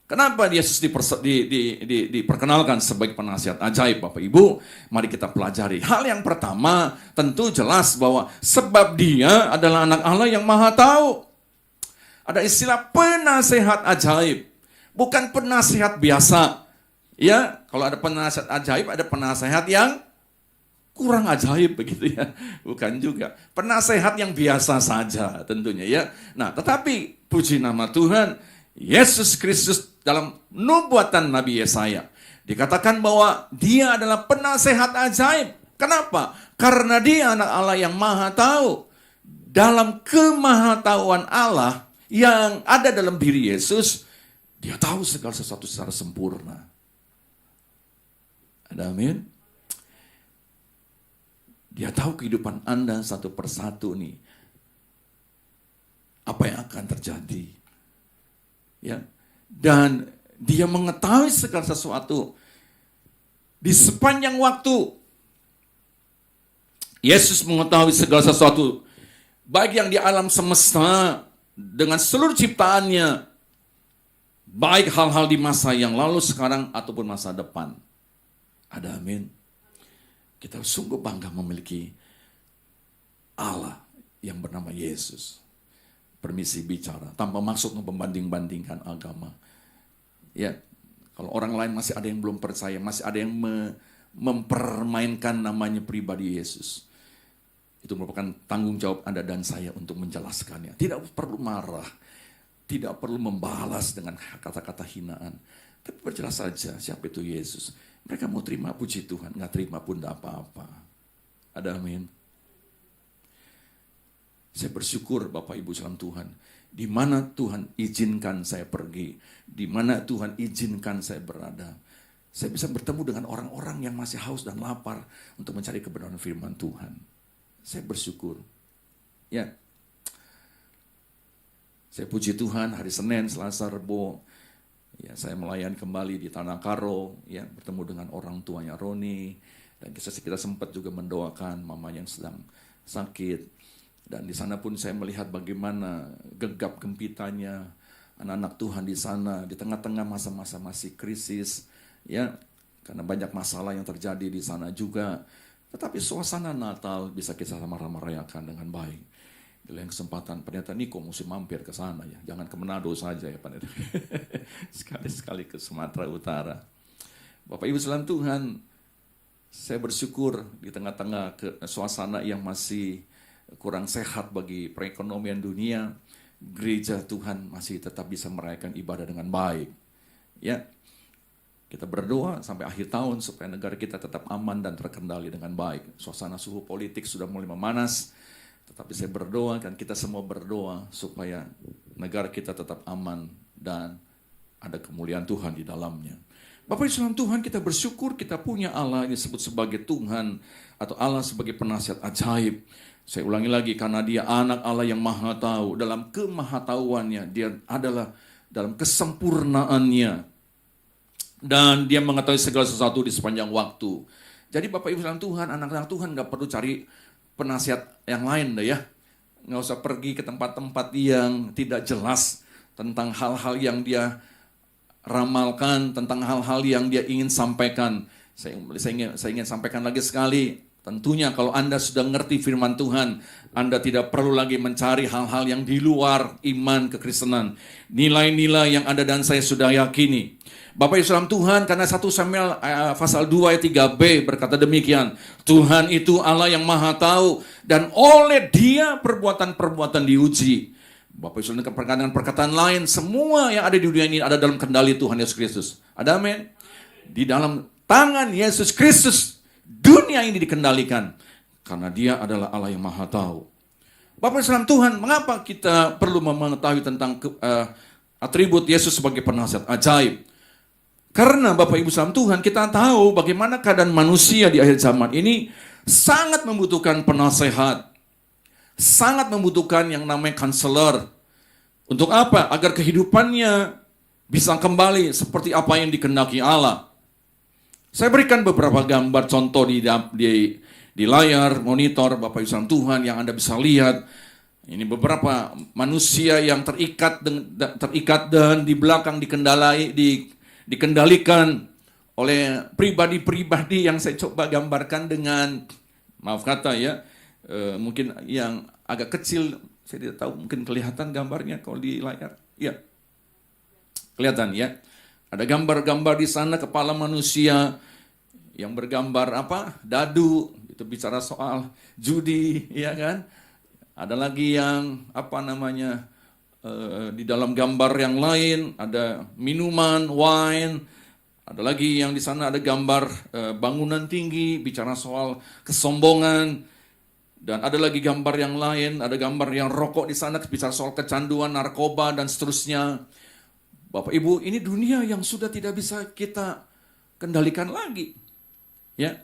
Kenapa Yesus diperkenalkan sebagai penasihat ajaib, Bapak Ibu? Mari kita pelajari. Hal yang pertama, tentu jelas bahwa sebab dia adalah anak Allah yang maha tahu. Ada istilah penasihat ajaib, bukan penasihat biasa. Ya, kalau ada penasihat ajaib, ada penasihat yang kurang ajaib begitu ya, bukan juga. Penasehat yang biasa saja tentunya ya. Nah, tetapi puji nama Tuhan, Yesus Kristus dalam nubuatan Nabi Yesaya dikatakan bahwa dia adalah penasehat ajaib. Kenapa? Karena dia anak Allah yang maha tahu. Dalam kemahatauan Allah yang ada dalam diri Yesus, dia tahu segala sesuatu secara sempurna. Ada amin? Dia tahu kehidupan Anda satu persatu nih. Apa yang akan terjadi. Ya. Dan dia mengetahui segala sesuatu. Di sepanjang waktu, Yesus mengetahui segala sesuatu. Baik yang di alam semesta, dengan seluruh ciptaannya. Baik hal-hal di masa yang lalu, sekarang, ataupun masa depan. Ada amin. Kita sungguh bangga memiliki Allah yang bernama Yesus. Permisi bicara, tanpa maksud membanding-bandingkan agama. Ya, kalau orang lain masih ada yang belum percaya, masih ada yang mempermainkan namanya pribadi Yesus. Itu merupakan tanggung jawab Anda dan saya untuk menjelaskannya. Tidak perlu marah, tidak perlu membalas dengan kata-kata hinaan. Tapi berjelas saja siapa itu Yesus. Mereka mau terima puji Tuhan, nggak terima pun tidak apa-apa. Ada amin. Saya bersyukur Bapak Ibu salam Tuhan. Di mana Tuhan izinkan saya pergi. Di mana Tuhan izinkan saya berada. Saya bisa bertemu dengan orang-orang yang masih haus dan lapar untuk mencari kebenaran firman Tuhan. Saya bersyukur. Ya. Saya puji Tuhan hari Senin, Selasa, Rebo. Ya, saya melayani kembali di Tanah Karo, ya, bertemu dengan orang tuanya Roni, dan kita sempat juga mendoakan mama yang sedang sakit. Dan di sana pun saya melihat bagaimana gegap gempitanya anak-anak Tuhan di sana di tengah-tengah masa-masa masih krisis, ya, karena banyak masalah yang terjadi di sana juga. Tetapi suasana Natal bisa kita sama-sama rayakan dengan baik. Di lain kesempatan, pendeta Niko mesti mampir ke sana ya. Jangan ke Manado saja ya pendeta. Sekali-sekali ke Sumatera Utara. Bapak Ibu salam Tuhan, saya bersyukur di tengah-tengah suasana yang masih kurang sehat bagi perekonomian dunia, gereja Tuhan masih tetap bisa merayakan ibadah dengan baik. Ya, kita berdoa sampai akhir tahun supaya negara kita tetap aman dan terkendali dengan baik. Suasana suhu politik sudah mulai memanas. Tetapi saya berdoa dan kita semua berdoa supaya negara kita tetap aman dan ada kemuliaan Tuhan di dalamnya. Bapak Ibu saudara Tuhan, kita bersyukur kita punya Allah yang disebut sebagai Tuhan atau Allah sebagai penasihat ajaib. Saya ulangi lagi, karena dia anak Allah yang maha tahu. Dalam kemahatauannya dia adalah dalam kesempurnaannya. Dan dia mengetahui segala sesuatu di sepanjang waktu. Jadi Bapak Ibu saudara Tuhan, anak-anak Tuhan gak perlu cari penasihat yang lain deh ya. Nggak usah pergi ke tempat-tempat yang tidak jelas tentang hal-hal yang dia ramalkan, tentang hal-hal yang dia ingin sampaikan. Saya ingin sampaikan lagi sekali, tentunya kalau Anda sudah ngerti firman Tuhan, Anda tidak perlu lagi mencari hal-hal yang di luar iman kekristenan. Nilai-nilai yang Anda dan saya sudah yakini. Bapak Ibu saudara Tuhan, karena 1 Samuel pasal 2 ayat 3b berkata demikian. Tuhan itu Allah yang maha tahu dan oleh dia perbuatan-perbuatan diuji. Bapak Ibu saudara, perkataan lain, semua yang ada di dunia ini ada dalam kendali Tuhan Yesus Kristus. Ada amin? Di dalam tangan Yesus Kristus, dunia ini dikendalikan. Karena dia adalah Allah yang maha tahu. Bapak Ibu saudara Tuhan, mengapa kita perlu mengetahui tentang atribut Yesus sebagai penasihat ajaib? Karena Bapak Ibu salam Tuhan, kita tahu bagaimana keadaan manusia di akhir zaman ini sangat membutuhkan penasehat. Sangat membutuhkan yang namanya konselor. Untuk apa? Agar kehidupannya bisa kembali seperti apa yang dikehendaki Allah. Saya berikan beberapa gambar contoh di layar monitor Bapak Ibu salam Tuhan yang Anda bisa lihat. Ini beberapa manusia yang terikat dan di belakang dikendalikan oleh pribadi-pribadi yang saya coba gambarkan dengan, maaf kata ya, mungkin yang agak kecil, saya tidak tahu mungkin kelihatan gambarnya kalau di layar. Ya, kelihatan ya. Ada gambar-gambar di sana kepala manusia yang bergambar apa? Dadu, itu bicara soal judi, ya kan? Ada lagi yang apa namanya? di dalam gambar yang lain ada minuman, wine, ada lagi yang di sana ada gambar bangunan tinggi, bicara soal kesombongan, dan ada lagi gambar yang lain, ada gambar yang rokok di sana, bicara soal kecanduan, narkoba, dan seterusnya. Bapak Ibu, ini dunia yang sudah tidak bisa kita kendalikan lagi. Ya,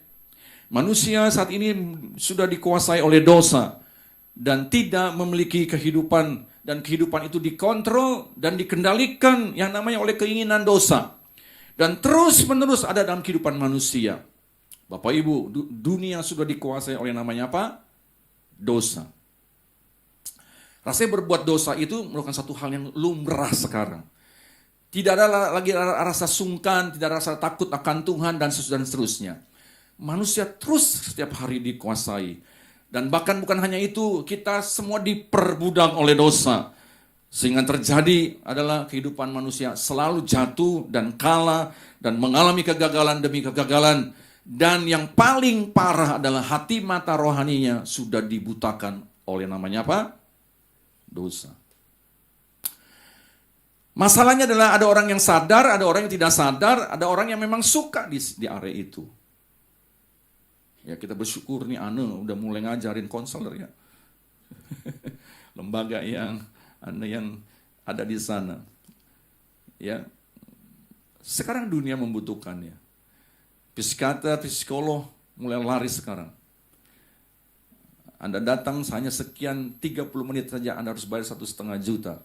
manusia saat ini sudah dikuasai oleh dosa dan tidak memiliki kehidupan, dan kehidupan itu dikontrol dan dikendalikan yang namanya oleh keinginan dosa. Dan terus-menerus ada dalam kehidupan manusia. Bapak Ibu, dunia sudah dikuasai oleh namanya apa? Dosa. Rasanya berbuat dosa itu merupakan satu hal yang lumrah sekarang. Tidak ada lagi rasa sungkan, tidak ada rasa takut akan Tuhan, dan seterusnya. Manusia terus setiap hari dikuasai. Dan bahkan bukan hanya itu, kita semua diperbudak oleh dosa. Sehingga terjadi adalah kehidupan manusia selalu jatuh dan kalah dan mengalami kegagalan demi kegagalan. Dan yang paling parah adalah hati mata rohaninya sudah dibutakan oleh namanya apa? Dosa. Masalahnya adalah ada orang yang sadar, ada orang yang tidak sadar, ada orang yang memang suka di area itu. Ya, kita bersyukur nih Ane udah mulai ngajarin konselor ya. Lembaga yang Anda yang ada di sana. Ya. Sekarang dunia membutuhkannya. Psikiater, psikolog mulai lari sekarang. Anda datang hanya sekian 30 menit saja Anda harus bayar 1,5 juta.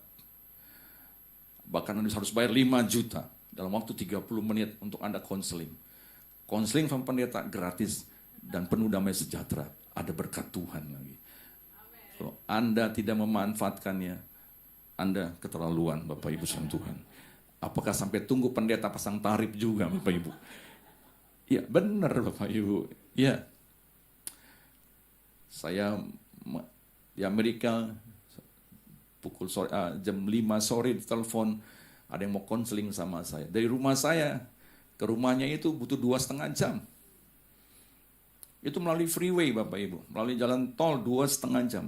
Bahkan Anda harus bayar 5 juta dalam waktu 30 menit untuk Anda konseling. Konseling sama pendeta gratis dan penuh damai sejahtera. Ada berkat Tuhan lagi. Kalau Anda tidak memanfaatkannya, Anda keterlaluan, Bapak Ibu sama Tuhan. Apakah sampai tunggu pendeta pasang tarif juga, Bapak Ibu? Iya, benar Bapak Ibu. Iya. Saya di Amerika pukul sore, jam 5 sore ditelepon, ada yang mau konseling sama saya. Dari rumah saya ke rumahnya itu butuh 2,5 jam. Itu melalui freeway Bapak Ibu, melalui jalan tol 2,5 jam.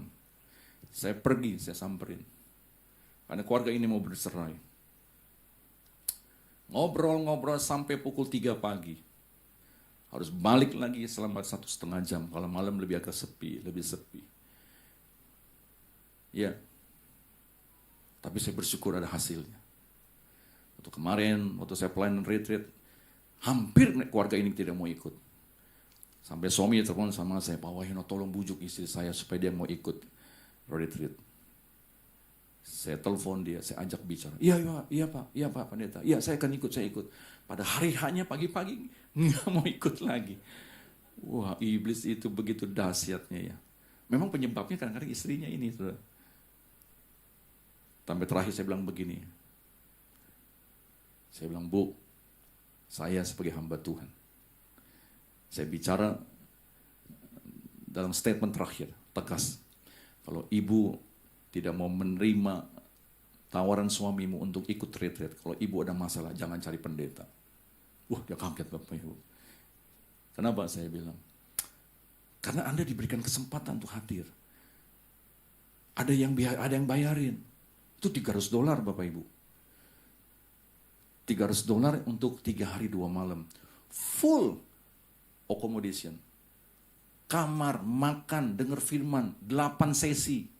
Saya pergi, saya samperin. Karena keluarga ini mau bercerai. Ngobrol-ngobrol sampai pukul 3 pagi. Harus balik lagi selama 1,5 jam. Kalau malam lebih agak sepi, lebih sepi. Ya. Tapi saya bersyukur ada hasilnya. Waktu kemarin, waktu saya pelayanan retreat, hampir keluarga ini tidak mau ikut. Sampai suami telepon sama saya, Pak Wahino tolong bujuk istri saya supaya dia mau ikut retreat. Saya telepon dia, saya ajak bicara. Iya Pak Pendeta. Iya saya akan ikut, saya ikut. Pada hari hanya pagi-pagi nggak mau ikut lagi. Wah, iblis itu begitu dahsyatnya ya. Memang penyebabnya kadang-kadang istrinya ini, saudara. Sampai terakhir saya bilang begini. Saya bilang, Bu, saya sebagai hamba Tuhan. Saya bicara dalam statement terakhir, tegas. Kalau ibu tidak mau menerima tawaran suamimu untuk ikut retreat, kalau ibu ada masalah, jangan cari pendeta. Wah, dia kaget Bapak Ibu. Kenapa saya bilang? Karena Anda diberikan kesempatan untuk hadir. Ada yang bayarin. Itu $300 Bapak Ibu. $300 untuk 3 hari 2 malam. Full accommodation. Kamar, makan, dengar firman, 8 sesi.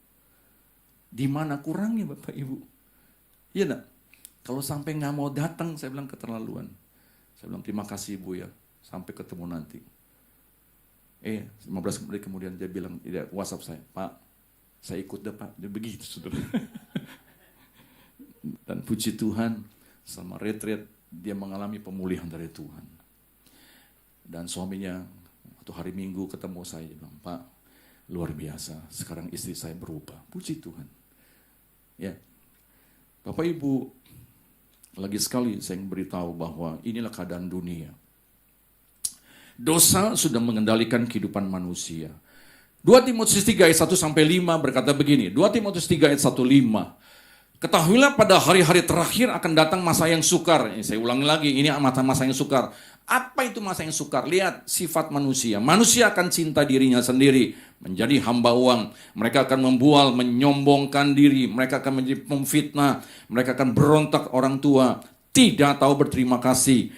Di mana kurangnya Bapak Ibu? Iya enggak? Kalau sampai nggak mau datang, saya bilang keterlaluan. Saya bilang terima kasih Ibu ya, sampai ketemu nanti. 15 menit kemudian dia bilang, dia WhatsApp saya, Pak, saya ikut deh Pak. Dia begitu saudara. Dan puji Tuhan, sama retreat dia mengalami pemulihan dari Tuhan. Dan suaminya waktu hari Minggu ketemu saya, dia bilang, Pak, luar biasa, sekarang istri saya berubah. Puji Tuhan. Ya, Bapak Ibu, lagi sekali saya beritahu bahwa inilah keadaan dunia. Dosa sudah mengendalikan kehidupan manusia. 2 Timotius 3 ayat 1-5 berkata begini. 2 Timotius 3 ayat 1-5. Ketahuilah pada hari-hari terakhir akan datang masa yang sukar. Ini saya ulangi lagi, ini masa yang sukar. Apa itu masa yang sukar? Lihat sifat manusia. Manusia akan cinta dirinya sendiri, menjadi hamba uang. Mereka akan membual, menyombongkan diri. Mereka akan menjadi pemfitnah. Mereka akan berontak orang tua. Tidak tahu berterima kasih.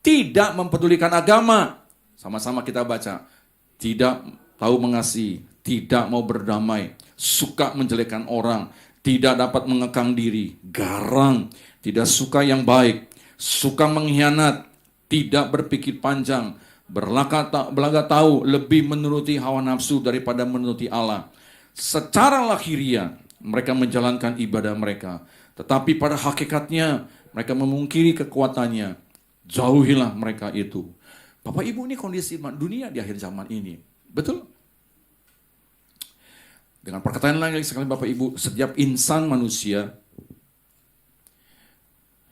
Tidak mempedulikan agama. Sama-sama kita baca. Tidak tahu mengasihi. Tidak mau berdamai. Suka menjelekkan orang. Tidak dapat mengekang diri, garang, tidak suka yang baik, suka mengkhianat, tidak berpikir panjang, belaga tahu, lebih menuruti hawa nafsu daripada menuruti Allah. Secara lahiriah mereka menjalankan ibadah mereka, tetapi pada hakikatnya mereka memungkiri kekuatannya. Jauhilah mereka itu. Bapak Ibu, ini kondisi dunia di akhir zaman ini. Betul? Dengan perkataan lain sekali Bapak Ibu, setiap insan manusia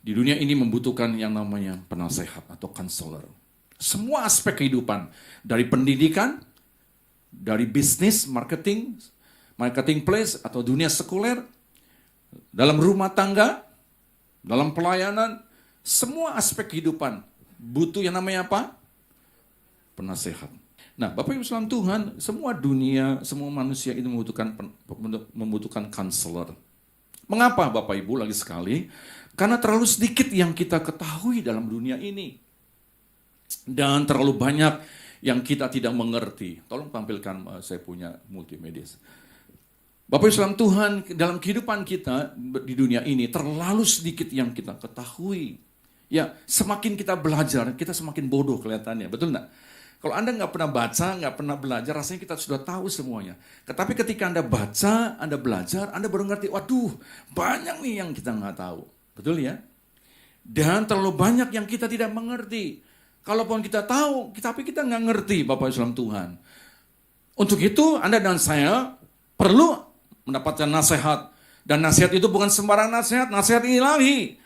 di dunia ini membutuhkan yang namanya penasehat atau konselor. Semua aspek kehidupan, dari pendidikan, dari bisnis, marketing place atau dunia sekuler, dalam rumah tangga, dalam pelayanan, semua aspek kehidupan butuh yang namanya apa? Penasehat. Nah, Bapak Ibu Saudara Tuhan, semua dunia, semua manusia itu membutuhkan konselor. Mengapa Bapak Ibu lagi sekali? Karena terlalu sedikit yang kita ketahui dalam dunia ini. Dan terlalu banyak yang kita tidak mengerti. Tolong tampilkan saya punya multimedia. Bapak Ibu Saudara Tuhan, dalam kehidupan kita di dunia ini terlalu sedikit yang kita ketahui. Ya, semakin kita belajar, kita semakin bodoh kelihatannya. Betul enggak? Kalau Anda nggak pernah baca, nggak pernah belajar, rasanya kita sudah tahu semuanya. Tetapi ketika Anda baca, Anda belajar, Anda baru ngerti, waduh, banyak nih yang kita nggak tahu. Betul ya? Dan terlalu banyak yang kita tidak mengerti. Kalaupun kita tahu, tapi kita nggak ngerti, Bapak Ibu Tuhan. Untuk itu, Anda dan saya perlu mendapatkan nasihat. Dan nasihat itu bukan sembarang nasihat, nasihat ilahi.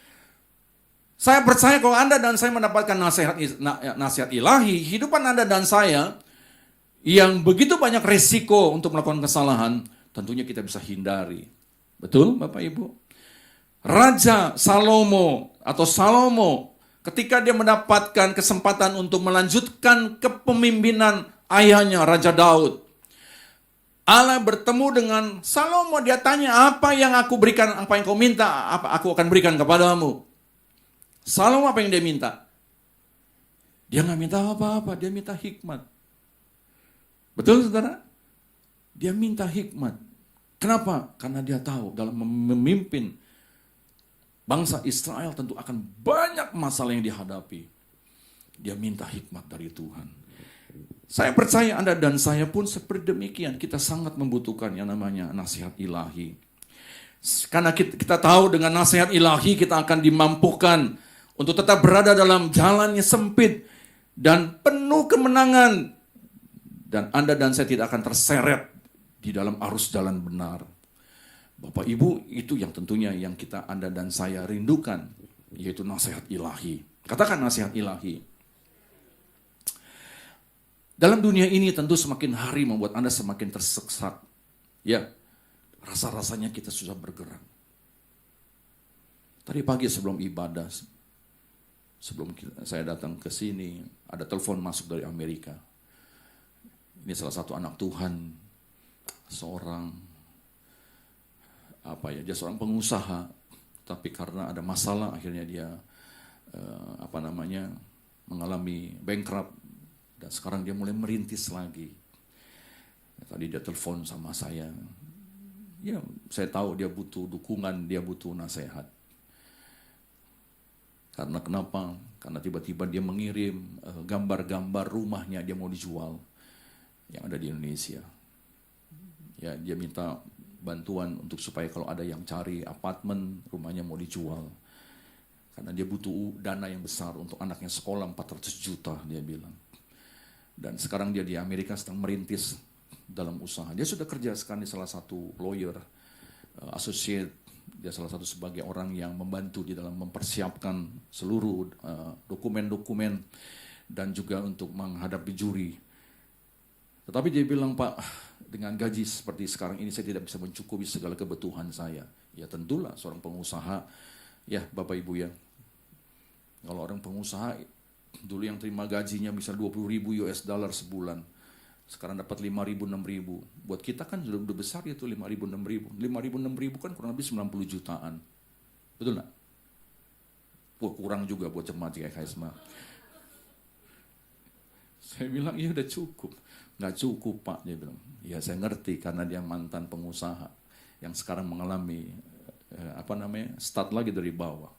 Saya percaya kalau Anda dan saya mendapatkan nasihat ilahi, hidupan Anda dan saya yang begitu banyak resiko untuk melakukan kesalahan, tentunya kita bisa hindari. Betul Bapak Ibu? Raja Salomo ketika dia mendapatkan kesempatan untuk melanjutkan kepemimpinan ayahnya Raja Daud, Allah bertemu dengan Salomo, dia tanya, apa yang aku berikan, apa yang kau minta, apa aku akan berikan kepadamu. Salomo apa yang dia minta? Dia nggak minta apa-apa, dia minta hikmat. Betul saudara? Dia minta hikmat. Kenapa? Karena dia tahu dalam memimpin bangsa Israel tentu akan banyak masalah yang dihadapi. Dia minta hikmat dari Tuhan. Saya percaya Anda dan saya pun seperti demikian. Kita sangat membutuhkan yang namanya nasihat ilahi. Karena kita tahu dengan nasihat ilahi kita akan dimampukan untuk tetap berada dalam jalan yang sempit dan penuh kemenangan. Dan Anda dan saya tidak akan terseret di dalam arus jalan benar. Bapak Ibu, itu yang tentunya yang Anda dan saya rindukan, yaitu nasihat ilahi. Katakan nasihat ilahi. Dalam dunia ini tentu semakin hari membuat Anda semakin tersesat. Ya, rasa-rasanya kita sudah bergerak. Tadi pagi sebelum ibadah, sebelum saya datang ke sini, ada telepon masuk dari Amerika. Ini salah satu anak Tuhan, seorang dia seorang pengusaha, tapi karena ada masalah akhirnya dia mengalami bankrupt dan sekarang dia mulai merintis lagi. Tadi dia telepon sama saya. Ya, saya tahu dia butuh dukungan, dia butuh nasihat. Karena kenapa? Karena tiba-tiba dia mengirim gambar-gambar rumahnya dia mau dijual yang ada di Indonesia. Ya, dia minta bantuan untuk supaya kalau ada yang cari apartemen, rumahnya mau dijual. Karena dia butuh dana yang besar untuk anaknya sekolah 400 juta dia bilang. Dan sekarang dia di Amerika sedang merintis dalam usaha. Dia sudah kerja sekarang di salah satu lawyer, associate. Dia salah satu sebagai orang yang membantu di dalam mempersiapkan seluruh dokumen-dokumen dan juga untuk menghadapi juri. Tetapi dia bilang, Pak, dengan gaji seperti sekarang ini saya tidak bisa mencukupi segala kebutuhan saya. Ya tentulah seorang pengusaha, ya Bapak Ibu ya. Kalau orang pengusaha dulu yang terima gajinya bisa 20.000 US dollar sebulan. Sekarang dapat 5.000, 6.000. Buat kita kan sudah besar itu 5.000, 6.000. 5.000, 6.000 kan kurang lebih 90 jutaan. Betul nggak? Wah, kurang juga buat jemaat GKS mah. Saya bilang, ya udah cukup. Nggak cukup Pak, dia bilang. Ya saya ngerti karena dia mantan pengusaha yang sekarang mengalami start lagi dari bawah.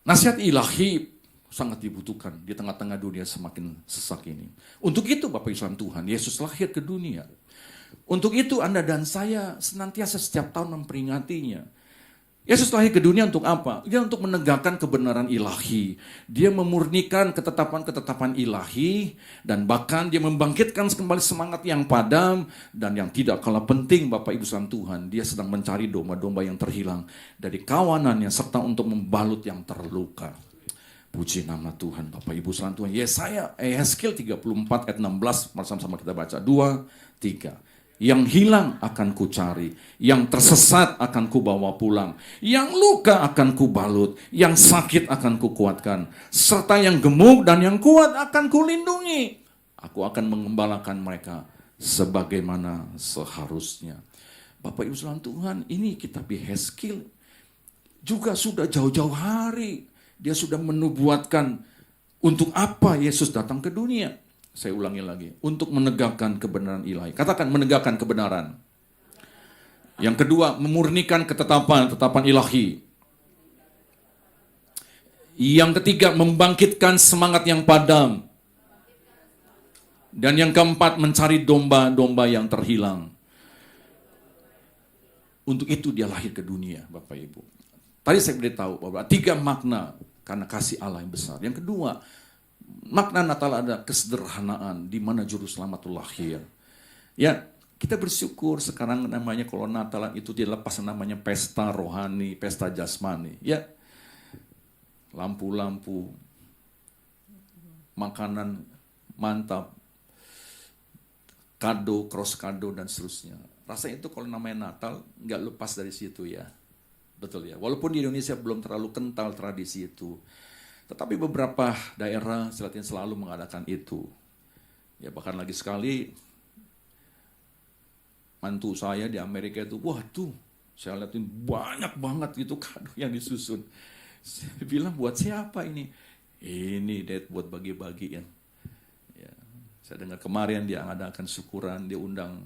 Nasihat ilahi sangat dibutuhkan di tengah-tengah dunia semakin sesak ini. Untuk itu Bapak Ibu Tuhan, Yesus lahir ke dunia. Untuk itu Anda dan saya senantiasa setiap tahun memperingatinya. Yesus lahir ke dunia untuk apa? Dia untuk menegakkan kebenaran ilahi. Dia memurnikan ketetapan-ketetapan ilahi. Dan bahkan dia membangkitkan kembali semangat yang padam. Dan yang tidak kalah penting Bapak Ibu saudara Tuhan. Dia sedang mencari domba-domba yang terhilang. Dari kawanannya serta untuk membalut yang terluka. Puji nama Tuhan Bapak Ibu saudara Tuhan. Yesaya 34 ayat 16. Mari sama-sama kita baca. 2, 3. Yang hilang akan kucari, yang tersesat akan kubawa pulang, yang luka akan kubalut, yang sakit akan kukuatkan, serta yang gemuk dan yang kuat akan kulindungi. Aku akan mengembalakan mereka sebagaimana seharusnya. Bapak Ibu saudara Tuhan, ini kitab Yehezkiel juga sudah jauh-jauh hari dia sudah menubuatkan untuk apa Yesus datang ke dunia. Saya ulangi lagi, untuk menegakkan kebenaran ilahi. Katakan menegakkan kebenaran. Yang kedua, memurnikan ketetapan ilahi. Yang ketiga, membangkitkan semangat yang padam. Dan yang keempat, mencari domba-domba yang terhilang. Untuk itu dia lahir ke dunia, Bapak Ibu. Tadi saya beritahu bahwa 3 makna karena kasih Allah yang besar. Yang kedua, makna Natal ada kesederhanaan di mana juru selamat itu lahir. Ya, kita bersyukur sekarang namanya kalau Natalan itu dilepas namanya pesta rohani, pesta jasmani. Ya, lampu-lampu, makanan mantap, kado, cross kado dan seterusnya. Rasanya itu kalau namanya Natal nggak lepas dari situ ya. Betul ya. Walaupun di Indonesia belum terlalu kental tradisi itu. Tetapi beberapa daerah Selatan selalu mengadakan itu. Ya bahkan lagi sekali, mantu saya di Amerika itu, waduh, saya lihatin banyak banget gitu kado yang disusun. Saya bilang, buat siapa ini? Ini Dad buat bagi-bagiin. Ya, saya dengar kemarin dia ngadakan syukuran, dia undang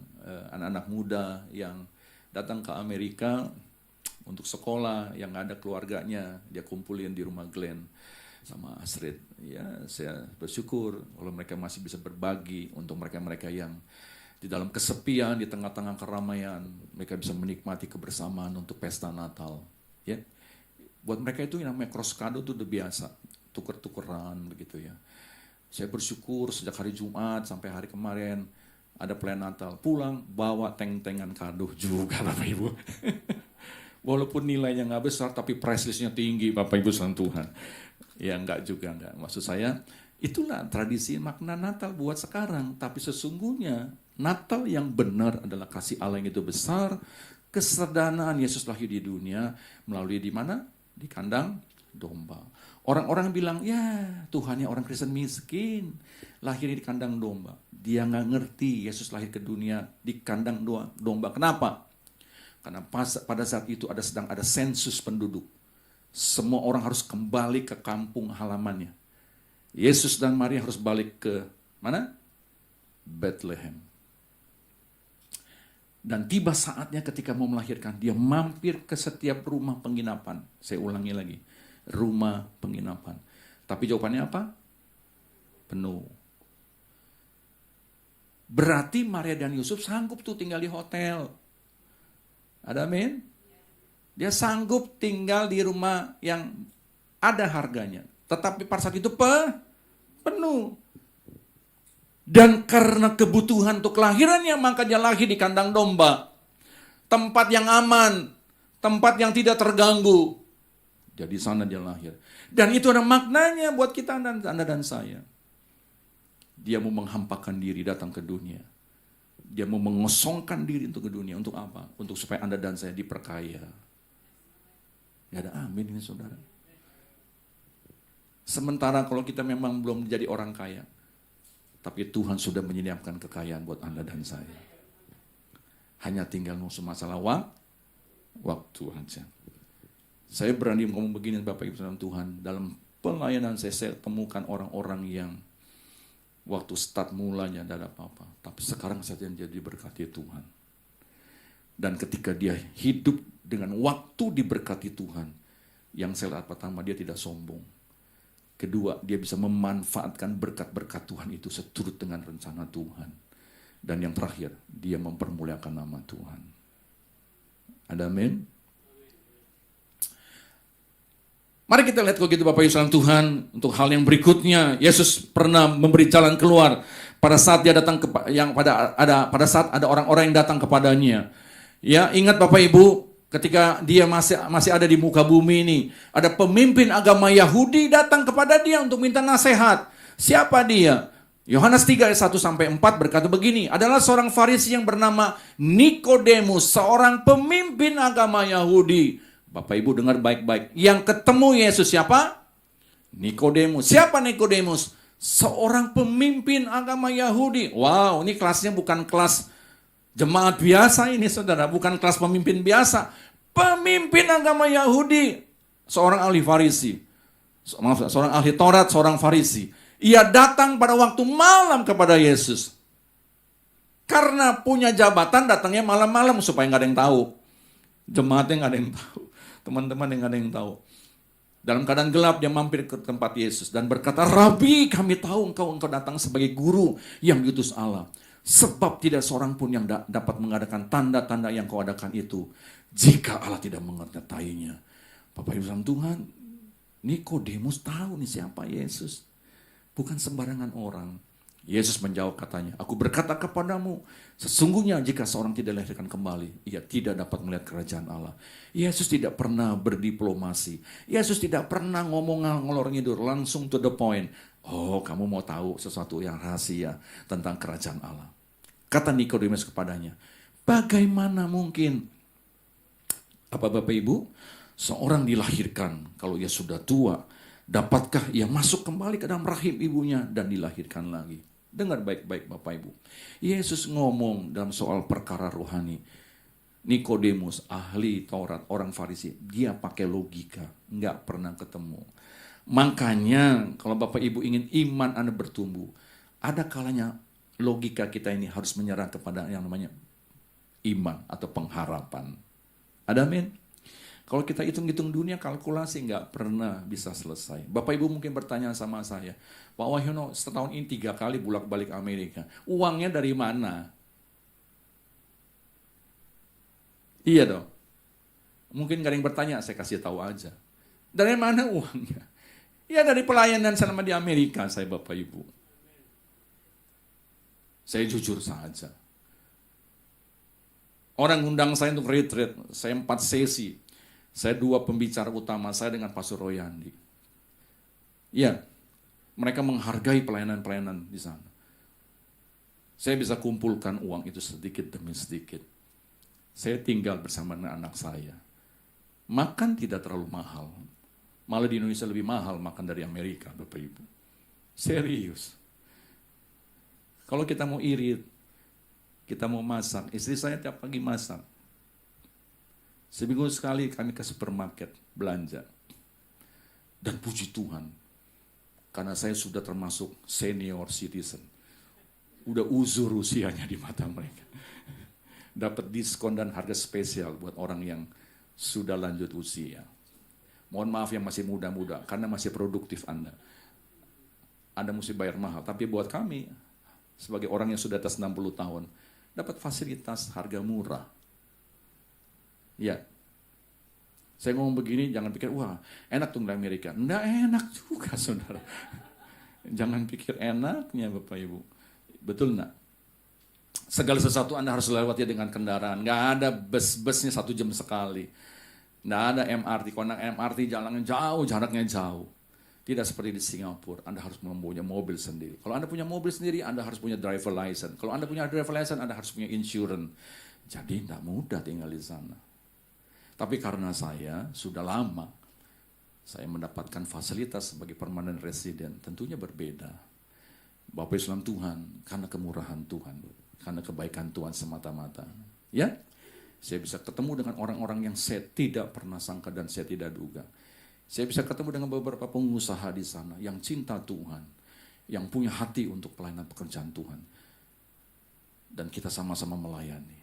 anak-anak muda yang datang ke Amerika untuk sekolah, yang ada keluarganya, dia kumpulin di rumah Glenn sama Astrid. Ya, saya bersyukur kalau mereka masih bisa berbagi untuk mereka-mereka yang di dalam kesepian, di tengah-tengah keramaian, mereka bisa menikmati kebersamaan untuk pesta Natal. Ya, buat mereka itu yang namanya cross kado itu udah biasa, tuker-tukeran begitu ya. Saya bersyukur sejak hari Jumat sampai hari kemarin ada perayaan Natal, pulang bawa teng-tengan kado juga Bapak Ibu. Walaupun nilainya nggak besar, tapi price list-nya tinggi Bapak Ibu saudara Tuhan. Ya enggak juga, enggak. Maksud saya, itulah tradisi makna Natal buat sekarang. Tapi sesungguhnya Natal yang benar adalah kasih Allah yang itu besar, kesederhanaan Yesus lahir di dunia melalui di mana? Di kandang domba. Orang-orang bilang, ya Tuhannya orang Kristen miskin, lahir di kandang domba. Dia nggak ngerti Yesus lahir ke dunia di kandang domba. Kenapa? Karena pada saat itu sedang ada sensus penduduk. Semua orang harus kembali ke kampung halamannya. Yesus dan Maria harus balik ke mana? Bethlehem. Dan tiba saatnya ketika mau melahirkan, dia mampir ke setiap rumah penginapan. Saya ulangi lagi, rumah penginapan. Tapi jawabannya apa? Penuh. Berarti Maria dan Yusuf sanggup tuh tinggal di hotel. Ada amin? Dia sanggup tinggal di rumah yang ada harganya. Tetapi pada saat itu penuh. Dan karena kebutuhan untuk kelahirannya, maka dia lahir di kandang domba. Tempat yang aman, tempat yang tidak terganggu. Jadi sana dia lahir. Dan itu ada maknanya buat kita Anda dan saya. Dia mau menghampakan diri datang ke dunia. Dia mau mengosongkan diri untuk ke dunia. Untuk apa? Untuk supaya Anda dan saya diperkaya. Gak ada amin ini saudara. Sementara kalau kita memang belum menjadi orang kaya, tapi Tuhan sudah menyediakan kekayaan buat Anda dan saya. Hanya tinggal musuh masalah waktu aja. Saya berani ngomong begini Bapak Ibu Saudara Tuhan, dalam pelayanan saya temukan orang-orang yang waktu start mulanya tidak ada apa-apa, tapi sekarang saja jadi berkati Tuhan. Dan ketika dia hidup dengan waktu diberkati Tuhan, yang saya lihat pertama dia tidak sombong. Kedua, dia bisa memanfaatkan berkat-berkat Tuhan itu seturut dengan rencana Tuhan. Dan yang terakhir, dia mempermuliakan nama Tuhan. Ada amin? Mari kita lihat kalau gitu Bapak Ibu Saudara Tuhan, untuk hal yang berikutnya, Yesus pernah memberi jalan keluar pada saat dia datang pada saat ada orang-orang yang datang kepadanya. Ya, ingat Bapak Ibu, ketika dia masih ada di muka bumi ini, ada pemimpin agama Yahudi datang kepada dia untuk minta nasihat. Siapa dia? Yohanes 3 ayat 1-4 berkata begini, adalah seorang Farisi yang bernama Nikodemus, seorang pemimpin agama Yahudi. Bapak Ibu dengar baik-baik. Yang ketemu Yesus siapa? Nikodemus. Siapa Nikodemus? Seorang pemimpin agama Yahudi. Wow, ini kelasnya bukan kelas jemaat biasa ini saudara. Bukan kelas pemimpin biasa. Pemimpin agama Yahudi. Seorang ahli Farisi. Seorang ahli Taurat, seorang Farisi. Ia datang pada waktu malam kepada Yesus. Karena punya jabatan datangnya malam-malam supaya nggak ada yang tahu. Jemaatnya nggak ada yang tahu. Teman-teman yang nggak ada yang tahu. Dalam keadaan gelap dia mampir ke tempat Yesus dan berkata, Rabi, kami tahu engkau datang sebagai guru yang diutus Allah. Sebab tidak seorang pun yang dapat mengadakan tanda-tanda yang kau adakan itu, jika Allah tidak menyertainya. Bapak Ibu Tuhan, Nikodemus tahu nih siapa Yesus. Bukan sembarangan orang. Yesus menjawab katanya, aku berkata kepadamu, sesungguhnya jika seorang tidak dilahirkan kembali, ia tidak dapat melihat kerajaan Allah. Yesus tidak pernah berdiplomasi. Yesus tidak pernah ngomong ngalor ngidur, langsung to the point. Oh, kamu mau tahu sesuatu yang rahasia tentang kerajaan Allah. Kata Nikodemus kepadanya, bagaimana mungkin, apa Bapak Ibu, seorang dilahirkan kalau ia sudah tua, dapatkah ia masuk kembali ke dalam rahim ibunya dan dilahirkan lagi? Dengar baik-baik Bapak Ibu. Yesus ngomong dalam soal perkara rohani. Nikodemus, ahli Taurat, orang Farisi, dia pakai logika, nggak pernah ketemu. Makanya kalau Bapak Ibu ingin iman Anda bertumbuh, ada kalanya logika kita ini harus menyerah kepada yang namanya iman atau pengharapan. Ada amin? Kalau kita hitung-hitung dunia, kalkulasi nggak pernah bisa selesai. Bapak Ibu mungkin bertanya sama saya, Pak Wahyono setahun ini 3 kali bolak-balik Amerika. Uangnya dari mana? Iya dong. Mungkin nggak ada yang bertanya, saya kasih tahu aja. Dari mana uangnya? Ya dari pelayanan selama di Amerika saya Bapak Ibu. Saya jujur saja. Orang undang saya untuk retreat, saya 4 sesi. Saya 2 pembicara utama saya dengan Pastor Royandi. Ya, mereka menghargai pelayanan-pelayanan di sana. Saya bisa kumpulkan uang itu sedikit demi sedikit. Saya tinggal bersama anak saya. Makan tidak terlalu mahal. Malah di Indonesia lebih mahal makan dari Amerika, Bapak Ibu. Serius. Kalau kita mau irit, kita mau masak, istri saya tiap pagi masak. Seminggu sekali kami ke supermarket belanja. Dan puji Tuhan, karena saya sudah termasuk senior citizen. Udah uzur usianya di mata mereka. Dapat diskon dan harga spesial buat orang yang sudah lanjut usia. Mohon maaf yang masih muda-muda, karena masih produktif Anda. Anda mesti bayar mahal, tapi buat kami, sebagai orang yang sudah atas 60 tahun, dapat fasilitas harga murah. Ya, saya ngomong begini, jangan pikir, wah enak tuh di Amerika. Nggak enak juga saudara. Jangan pikir enaknya Bapak Ibu. Betul nggak? Segala sesuatu Anda harus lewati dengan kendaraan. Nggak ada bus-busnya 1 jam sekali. Nggak ada MRT. Kalau naik MRT jalannya jauh, jaraknya jauh. Tidak seperti di Singapura, Anda harus mempunyai mobil sendiri. Kalau Anda punya mobil sendiri, Anda harus punya driver license. Kalau Anda punya driver license, Anda harus punya insurance. Jadi tidak mudah tinggal di sana. Tapi karena saya sudah lama, saya mendapatkan fasilitas sebagai permanent resident, tentunya berbeda. Bapak Islam Tuhan, karena kemurahan Tuhan, karena kebaikan Tuhan semata-mata. Ya, saya bisa ketemu dengan orang-orang yang saya tidak pernah sangka dan saya tidak duga. Saya bisa ketemu dengan beberapa pengusaha di sana yang cinta Tuhan, yang punya hati untuk pelayanan pekerjaan Tuhan. Dan kita sama-sama melayani.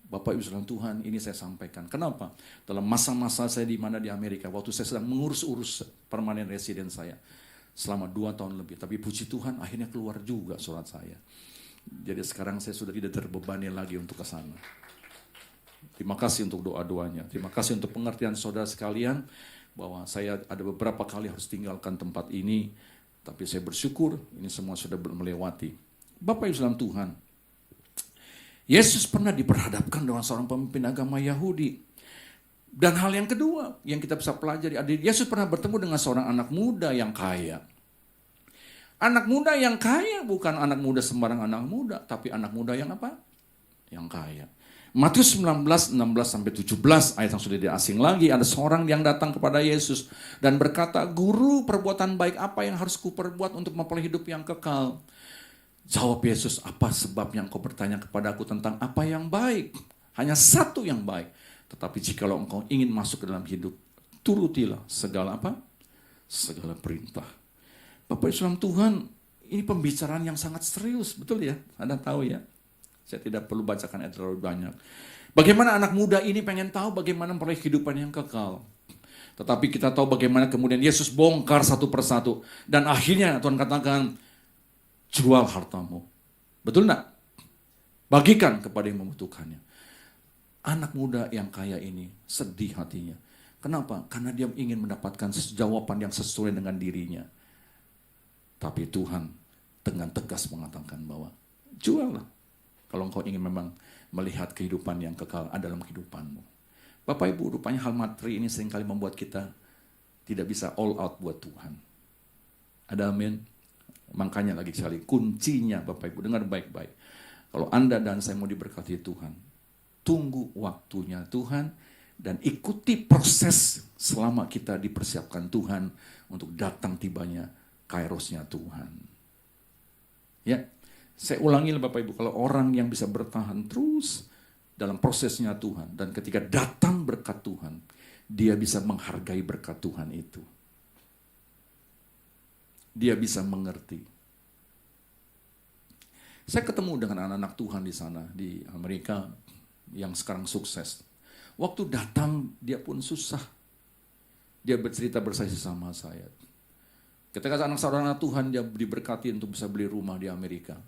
Bapak Ibu Saudara Tuhan, ini saya sampaikan. Kenapa? Dalam masa-masa saya di mana di Amerika, waktu saya sedang mengurus-urus permanen residen saya, selama 2 tahun lebih. Tapi puji Tuhan, akhirnya keluar juga surat saya. Jadi sekarang saya sudah tidak terbebani lagi untuk ke sana. Terima kasih untuk doa-doanya. Terima kasih untuk pengertian saudara sekalian, bahwa saya ada beberapa kali harus tinggalkan tempat ini, tapi saya bersyukur ini semua sudah melewati. Bapak Ibu dalam Tuhan, Yesus pernah diperhadapkan dengan seorang pemimpin agama Yahudi. Dan hal yang kedua yang kita bisa pelajari, Yesus pernah bertemu dengan seorang anak muda yang kaya. Anak muda yang kaya bukan anak muda sembarang anak muda, tapi anak muda yang apa? Yang kaya. Matius 19, 16-17 ayat yang sudah diasing lagi. Ada seorang yang datang kepada Yesus dan berkata, "Guru, perbuatan baik apa yang harus kuperbuat untuk memperoleh hidup yang kekal?" Jawab Yesus, "Apa sebabnya engkau bertanya kepadaku tentang apa yang baik? Hanya satu yang baik. Tetapi jikalau engkau ingin masuk ke dalam hidup, turutilah segala apa? Segala perintah." Bapak Islam Tuhan, ini pembicaraan yang sangat serius, betul ya? Anda tahu ya? Saya tidak perlu bacakan ayat terlalu banyak. Bagaimana anak muda ini pengen tahu bagaimana memperoleh kehidupan yang kekal. Tetapi kita tahu bagaimana kemudian Yesus bongkar satu persatu. Dan akhirnya Tuhan katakan, jual hartamu. Betul enggak? Bagikan kepada yang membutuhkannya. Anak muda yang kaya ini sedih hatinya. Kenapa? Karena dia ingin mendapatkan jawaban yang sesuai dengan dirinya. Tapi Tuhan dengan tegas mengatakan bahwa juallah. Kalau engkau ingin memang melihat kehidupan yang kekal ada dalam kehidupanmu. Bapak Ibu, rupanya hal materi ini seringkali membuat kita tidak bisa all out buat Tuhan. Ada amin? Makanya lagi sekali, kuncinya Bapak Ibu, dengar baik-baik. Kalau Anda dan saya mau diberkati Tuhan, tunggu waktunya Tuhan dan ikuti proses selama kita dipersiapkan Tuhan untuk datang tibanya kairosnya Tuhan. Ya. Saya ulangi Bapak Ibu, kalau orang yang bisa bertahan terus dalam prosesnya Tuhan, dan ketika datang berkat Tuhan, dia bisa menghargai berkat Tuhan itu. Dia bisa mengerti. Saya ketemu dengan anak-anak Tuhan di sana, di Amerika, yang sekarang sukses. Waktu datang, dia pun susah. Dia bercerita bersaksi sama saya. Ketika anak saudara Tuhan, dia diberkati untuk bisa beli rumah di Amerika.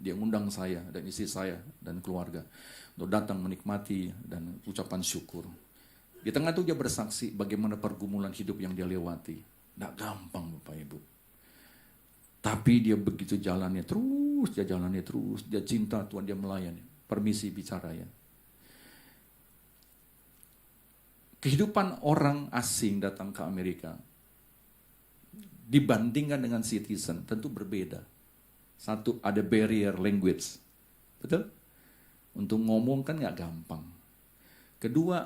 Dia undang saya dan istri saya dan keluarga untuk datang menikmati dan ucapan syukur. Di tengah itu dia bersaksi bagaimana pergumulan hidup yang dia lewati. Tidak gampang Bapak Ibu. Tapi dia begitu jalannya terus, dia cinta Tuhan, dia melayani. Permisi bicara ya. Kehidupan orang asing datang ke Amerika dibandingkan dengan citizen tentu berbeda. Satu, ada barrier language. Betul? Untuk ngomong kan nggak gampang. Kedua,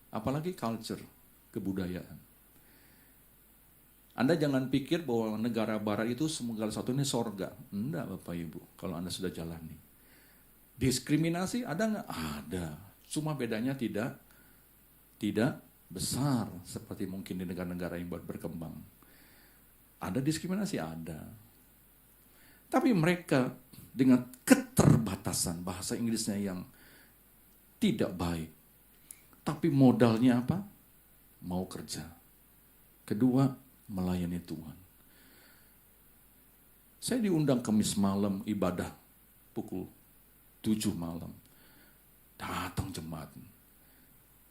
apalagi culture, kebudayaan. Anda jangan pikir bahwa negara barat itu segala satunya sorga. Enggak Bapak Ibu, kalau Anda sudah jalani. Diskriminasi ada nggak? Ada. Cuma bedanya tidak besar seperti mungkin di negara-negara yang berkembang. Ada diskriminasi? Ada. Tapi mereka dengan keterbatasan bahasa Inggrisnya yang tidak baik. Tapi modalnya apa? Mau kerja. Kedua, melayani Tuhan. Saya diundang Kamis malam ibadah pukul 7 malam. Datang jemaat.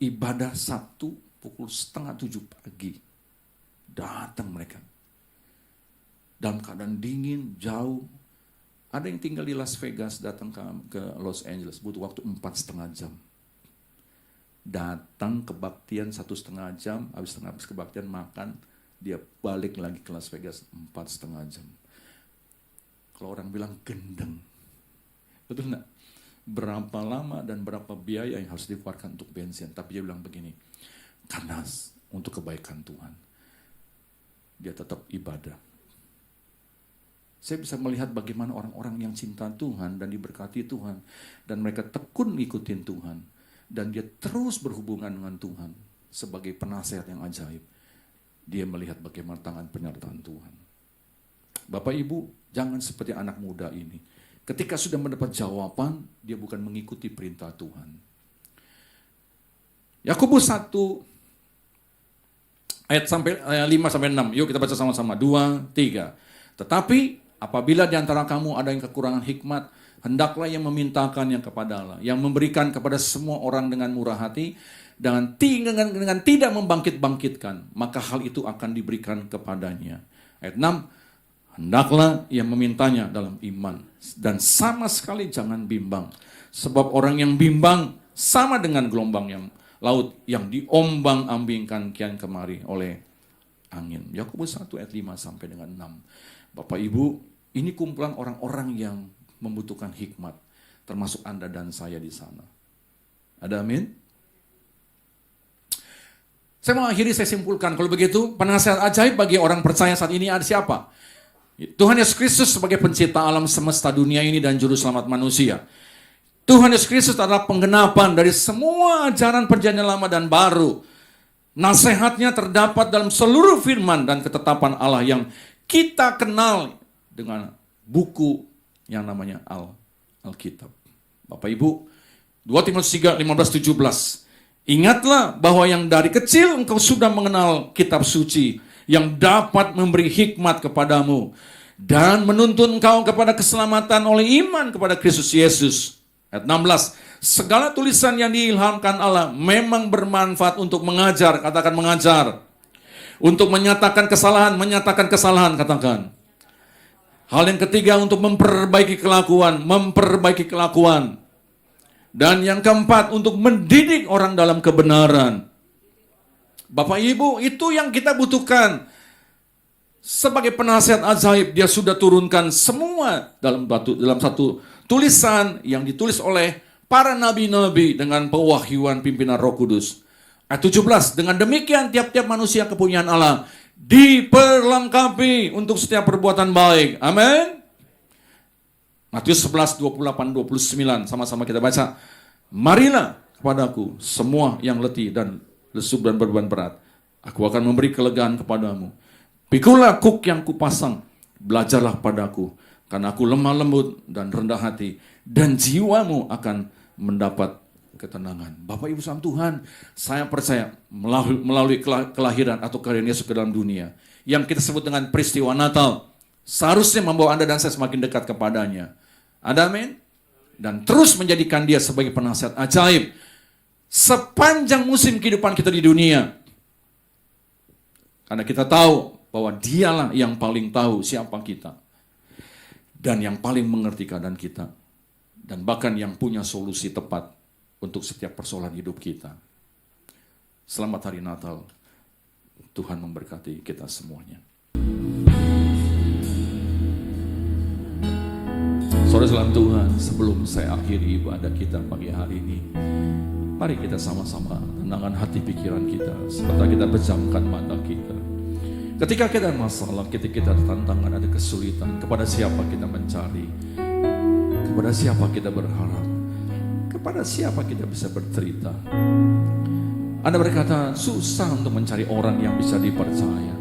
Ibadah Sabtu pukul 6:30 pagi. Datang mereka. Dalam keadaan dingin, jauh. Ada yang tinggal di Las Vegas, datang ke Los Angeles, butuh waktu 4,5 jam. Datang kebaktian 1,5 jam, habis kebaktian makan, dia balik lagi ke Las Vegas 4,5 jam. Kalau orang bilang gendeng, betul enggak? Berapa lama dan berapa biaya yang harus dikeluarkan untuk bensin. Tapi dia bilang begini, karena untuk kebaikan Tuhan, dia tetap ibadah. Saya bisa melihat bagaimana orang-orang yang cinta Tuhan dan diberkati Tuhan, dan mereka tekun ngikutin Tuhan, dan dia terus berhubungan dengan Tuhan sebagai penasehat yang ajaib. Dia melihat bagaimana tangan penyertaan Tuhan. Bapak Ibu, jangan seperti anak muda ini. Ketika sudah mendapat jawaban, dia bukan mengikuti perintah Tuhan. Yakobus 1 ayat 5-6. Yuk kita baca sama-sama. 2, 3. Tetapi apabila di antara kamu ada yang kekurangan hikmat, hendaklah yang memintakannya kepada Allah, yang memberikan kepada semua orang dengan murah hati, dengan tidak membangkit-bangkitkan, maka hal itu akan diberikan kepadanya. Ayat 6. Hendaklah ia memintanya dalam iman, dan sama sekali jangan bimbang. Sebab orang yang bimbang sama dengan gelombang yang laut yang diombang-ambingkan kian kemari oleh angin. Yakobus 1 ayat 5 sampai dengan 6. Bapak Ibu, ini kumpulan orang-orang yang membutuhkan hikmat, termasuk Anda dan saya di sana. Ada amin? Saya mau akhiri, saya simpulkan. Kalau begitu, penasehat ajaib bagi orang percaya saat ini ada siapa? Tuhan Yesus Kristus sebagai pencipta alam semesta dunia ini dan juru selamat manusia. Tuhan Yesus Kristus adalah penggenapan dari semua ajaran perjanjian lama dan baru. Nasihatnya terdapat dalam seluruh firman dan ketetapan Allah yang kita kenal dengan buku yang namanya Alkitab. Bapak Ibu, 2 Timotius 3, 15-17. Ingatlah bahwa yang dari kecil engkau sudah mengenal kitab suci yang dapat memberi hikmat kepadamu dan menuntun engkau kepada keselamatan oleh iman kepada Kristus Yesus. Ayat 16. Segala tulisan yang diilhamkan Allah memang bermanfaat untuk mengajar, katakan mengajar. Untuk menyatakan kesalahan, katakan. Hal yang ketiga untuk memperbaiki kelakuan. Dan yang keempat untuk mendidik orang dalam kebenaran. Bapak Ibu, itu yang kita butuhkan. Sebagai penasihat ajaib, dia sudah turunkan semua dalam satu tulisan yang ditulis oleh para nabi-nabi dengan pewahyuan pimpinan Roh Kudus. Ayat 17, dengan demikian tiap-tiap manusia kepunyaan Allah diperlengkapi untuk setiap perbuatan baik. Amin. Matius 11, 28-29, sama-sama kita baca. Marilah kepadaku semua yang letih dan lesu dan beban berat, aku akan memberi kelegaan kepadamu. Pikulah kuk yang kupasang, belajarlah padaku, karena aku lemah lembut dan rendah hati, dan jiwamu akan mendapat ketenangan. Bapak Ibu saudara Tuhan, saya percaya melalui kelahiran atau kehadiran Yesus ke dalam dunia, yang kita sebut dengan peristiwa Natal, seharusnya membawa Anda dan saya semakin dekat kepadanya. Ada amin? Dan terus menjadikan dia sebagai penasihat ajaib sepanjang musim kehidupan kita di dunia. Karena kita tahu bahwa dialah yang paling tahu siapa kita. Dan yang paling mengerti keadaan kita. Dan bahkan yang punya solusi tepat untuk setiap persoalan hidup kita. Selamat Hari Natal. Tuhan memberkati kita semuanya. Saudara Tuhan, sebelum saya akhiri ibadah kita pagi hari ini, mari kita sama-sama tenangkan hati pikiran kita, serta kita pejamkan mata kita. Ketika kita ada masalah, ketika kita ada tantangan, ada kesulitan, kepada siapa kita mencari? Kepada siapa kita berharap? Kepada siapa kita bisa bercerita? Anda berkata, susah untuk mencari orang yang bisa dipercaya.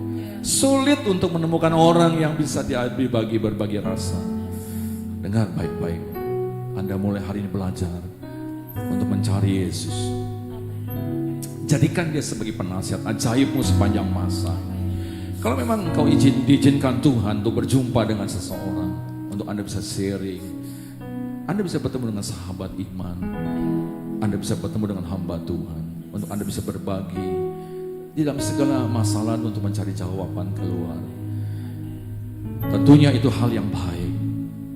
Sulit untuk menemukan orang yang bisa berbagi rasa. Dengar baik-baik, Anda mulai hari ini belajar untuk mencari Yesus. Jadikan dia sebagai penasihat ajaibmu sepanjang masa. Kalau memang engkau diizinkan Tuhan untuk berjumpa dengan seseorang, untuk Anda bisa sharing, Anda bisa bertemu dengan sahabat iman, Anda bisa bertemu dengan hamba Tuhan, untuk Anda bisa berbagi di dalam segala masalah untuk mencari jawaban keluar. Tentunya itu hal yang baik.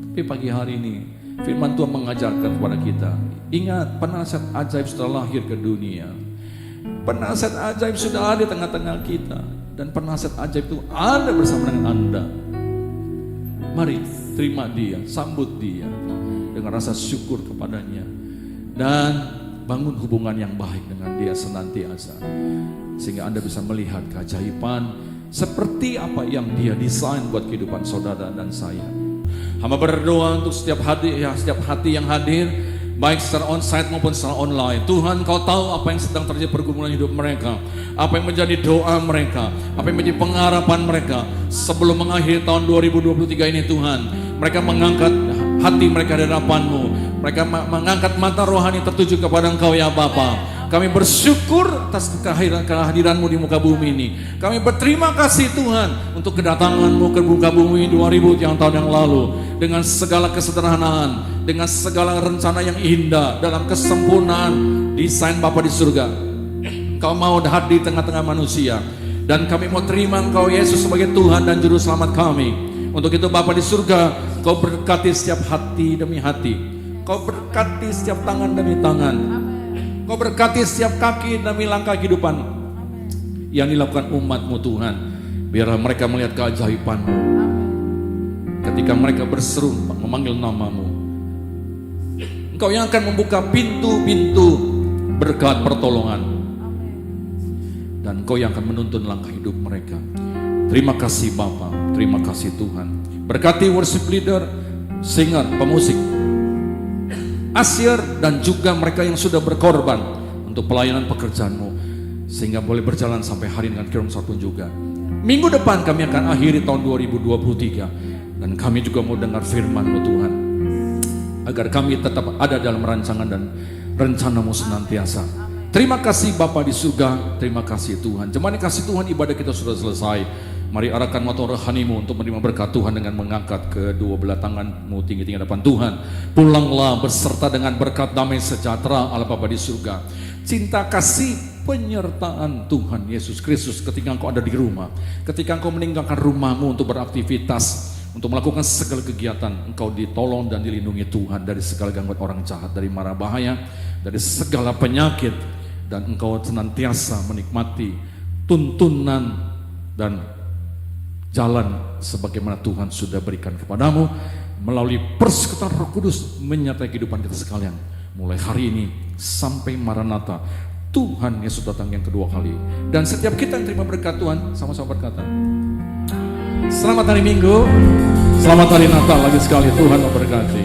Tapi pagi hari ini firman Tuhan mengajarkan kepada kita, ingat, penasihat ajaib sudah lahir ke dunia. Penasihat ajaib sudah ada di tengah-tengah kita. dan penasihat ajaib itu ada bersama dengan Anda. Mari terima dia, sambut dia dengan rasa syukur kepadanya, dan bangun hubungan yang baik dengan dia senantiasa, sehingga Anda bisa melihat keajaiban seperti apa yang dia desain buat kehidupan saudara dan saya. Hamba berdoa untuk setiap hati yang hadir, baik secara onsite maupun secara online. Tuhan, Kau tahu apa yang sedang terjadi pergumulan hidup mereka, apa yang menjadi doa mereka, apa yang menjadi pengharapan mereka sebelum mengakhiri tahun 2023 ini. Tuhan, mereka mengangkat hati mereka di hadapan-Mu, mereka mengangkat mata rohani tertuju kepada Engkau ya Bapa. Kami bersyukur atas kehadiran-Mu di muka bumi ini. Kami berterima kasih Tuhan untuk kedatangan-Mu ke muka bumi 2000 tahun yang lalu, dengan segala kesederhanaan, dengan segala rencana yang indah, dalam kesempurnaan desain Bapa di surga. Kau mau hadir di tengah-tengah manusia, dan kami mau terima Engkau Yesus sebagai Tuhan dan Juru Selamat kami. Untuk itu Bapa di surga, Kau berkati setiap hati demi hati, Kau berkati setiap tangan demi tangan, Kau berkati setiap kaki demi langkah kehidupan yang dilakukan umat-Mu Tuhan. Biarlah mereka melihat keajaiban-Mu ketika mereka berseru memanggil nama-Mu. Engkau yang akan membuka pintu-pintu berkat pertolongan, dan Engkau yang akan menuntun langkah hidup mereka. Terima kasih Bapa, terima kasih Tuhan. Berkati worship leader, singer, pemusik, asyir, dan juga mereka yang sudah berkorban untuk pelayanan pekerjaan-Mu, sehingga boleh berjalan sampai hari dengan kiraan juga. Minggu depan kami akan akhiri tahun 2023, dan kami juga mau dengar firman-Mu Tuhan, agar kami tetap ada dalam rancangan dan rencana-Mu senantiasa. Terima kasih Bapa di surga, terima kasih Tuhan. Jemaat kasih Tuhan, ibadah kita sudah selesai. Mari arahkan mata rohani-Mu untuk menerima berkat Tuhan dengan mengangkat kedua belah tangan-Mu tinggi-tinggi hadapan Tuhan. Pulanglah beserta dengan berkat damai sejahtera Allah Bapa di surga, cinta kasih penyertaan Tuhan Yesus Kristus ketika engkau ada di rumah, ketika engkau meninggalkan rumahmu untuk beraktivitas, untuk melakukan segala kegiatan. Engkau ditolong dan dilindungi Tuhan dari segala gangguan orang jahat, dari mara bahaya, dari segala penyakit, dan engkau senantiasa menikmati tuntunan dan jalan sebagaimana Tuhan sudah berikan kepadamu melalui persekutuan Roh Kudus menyertai kehidupan kita sekalian. Mulai hari ini sampai Maranatha, Tuhan Yesus datang yang kedua kali. Dan setiap kita yang terima berkat Tuhan, sama-sama berkata, selamat hari Minggu, selamat hari Natal lagi sekali. Tuhan memberkati.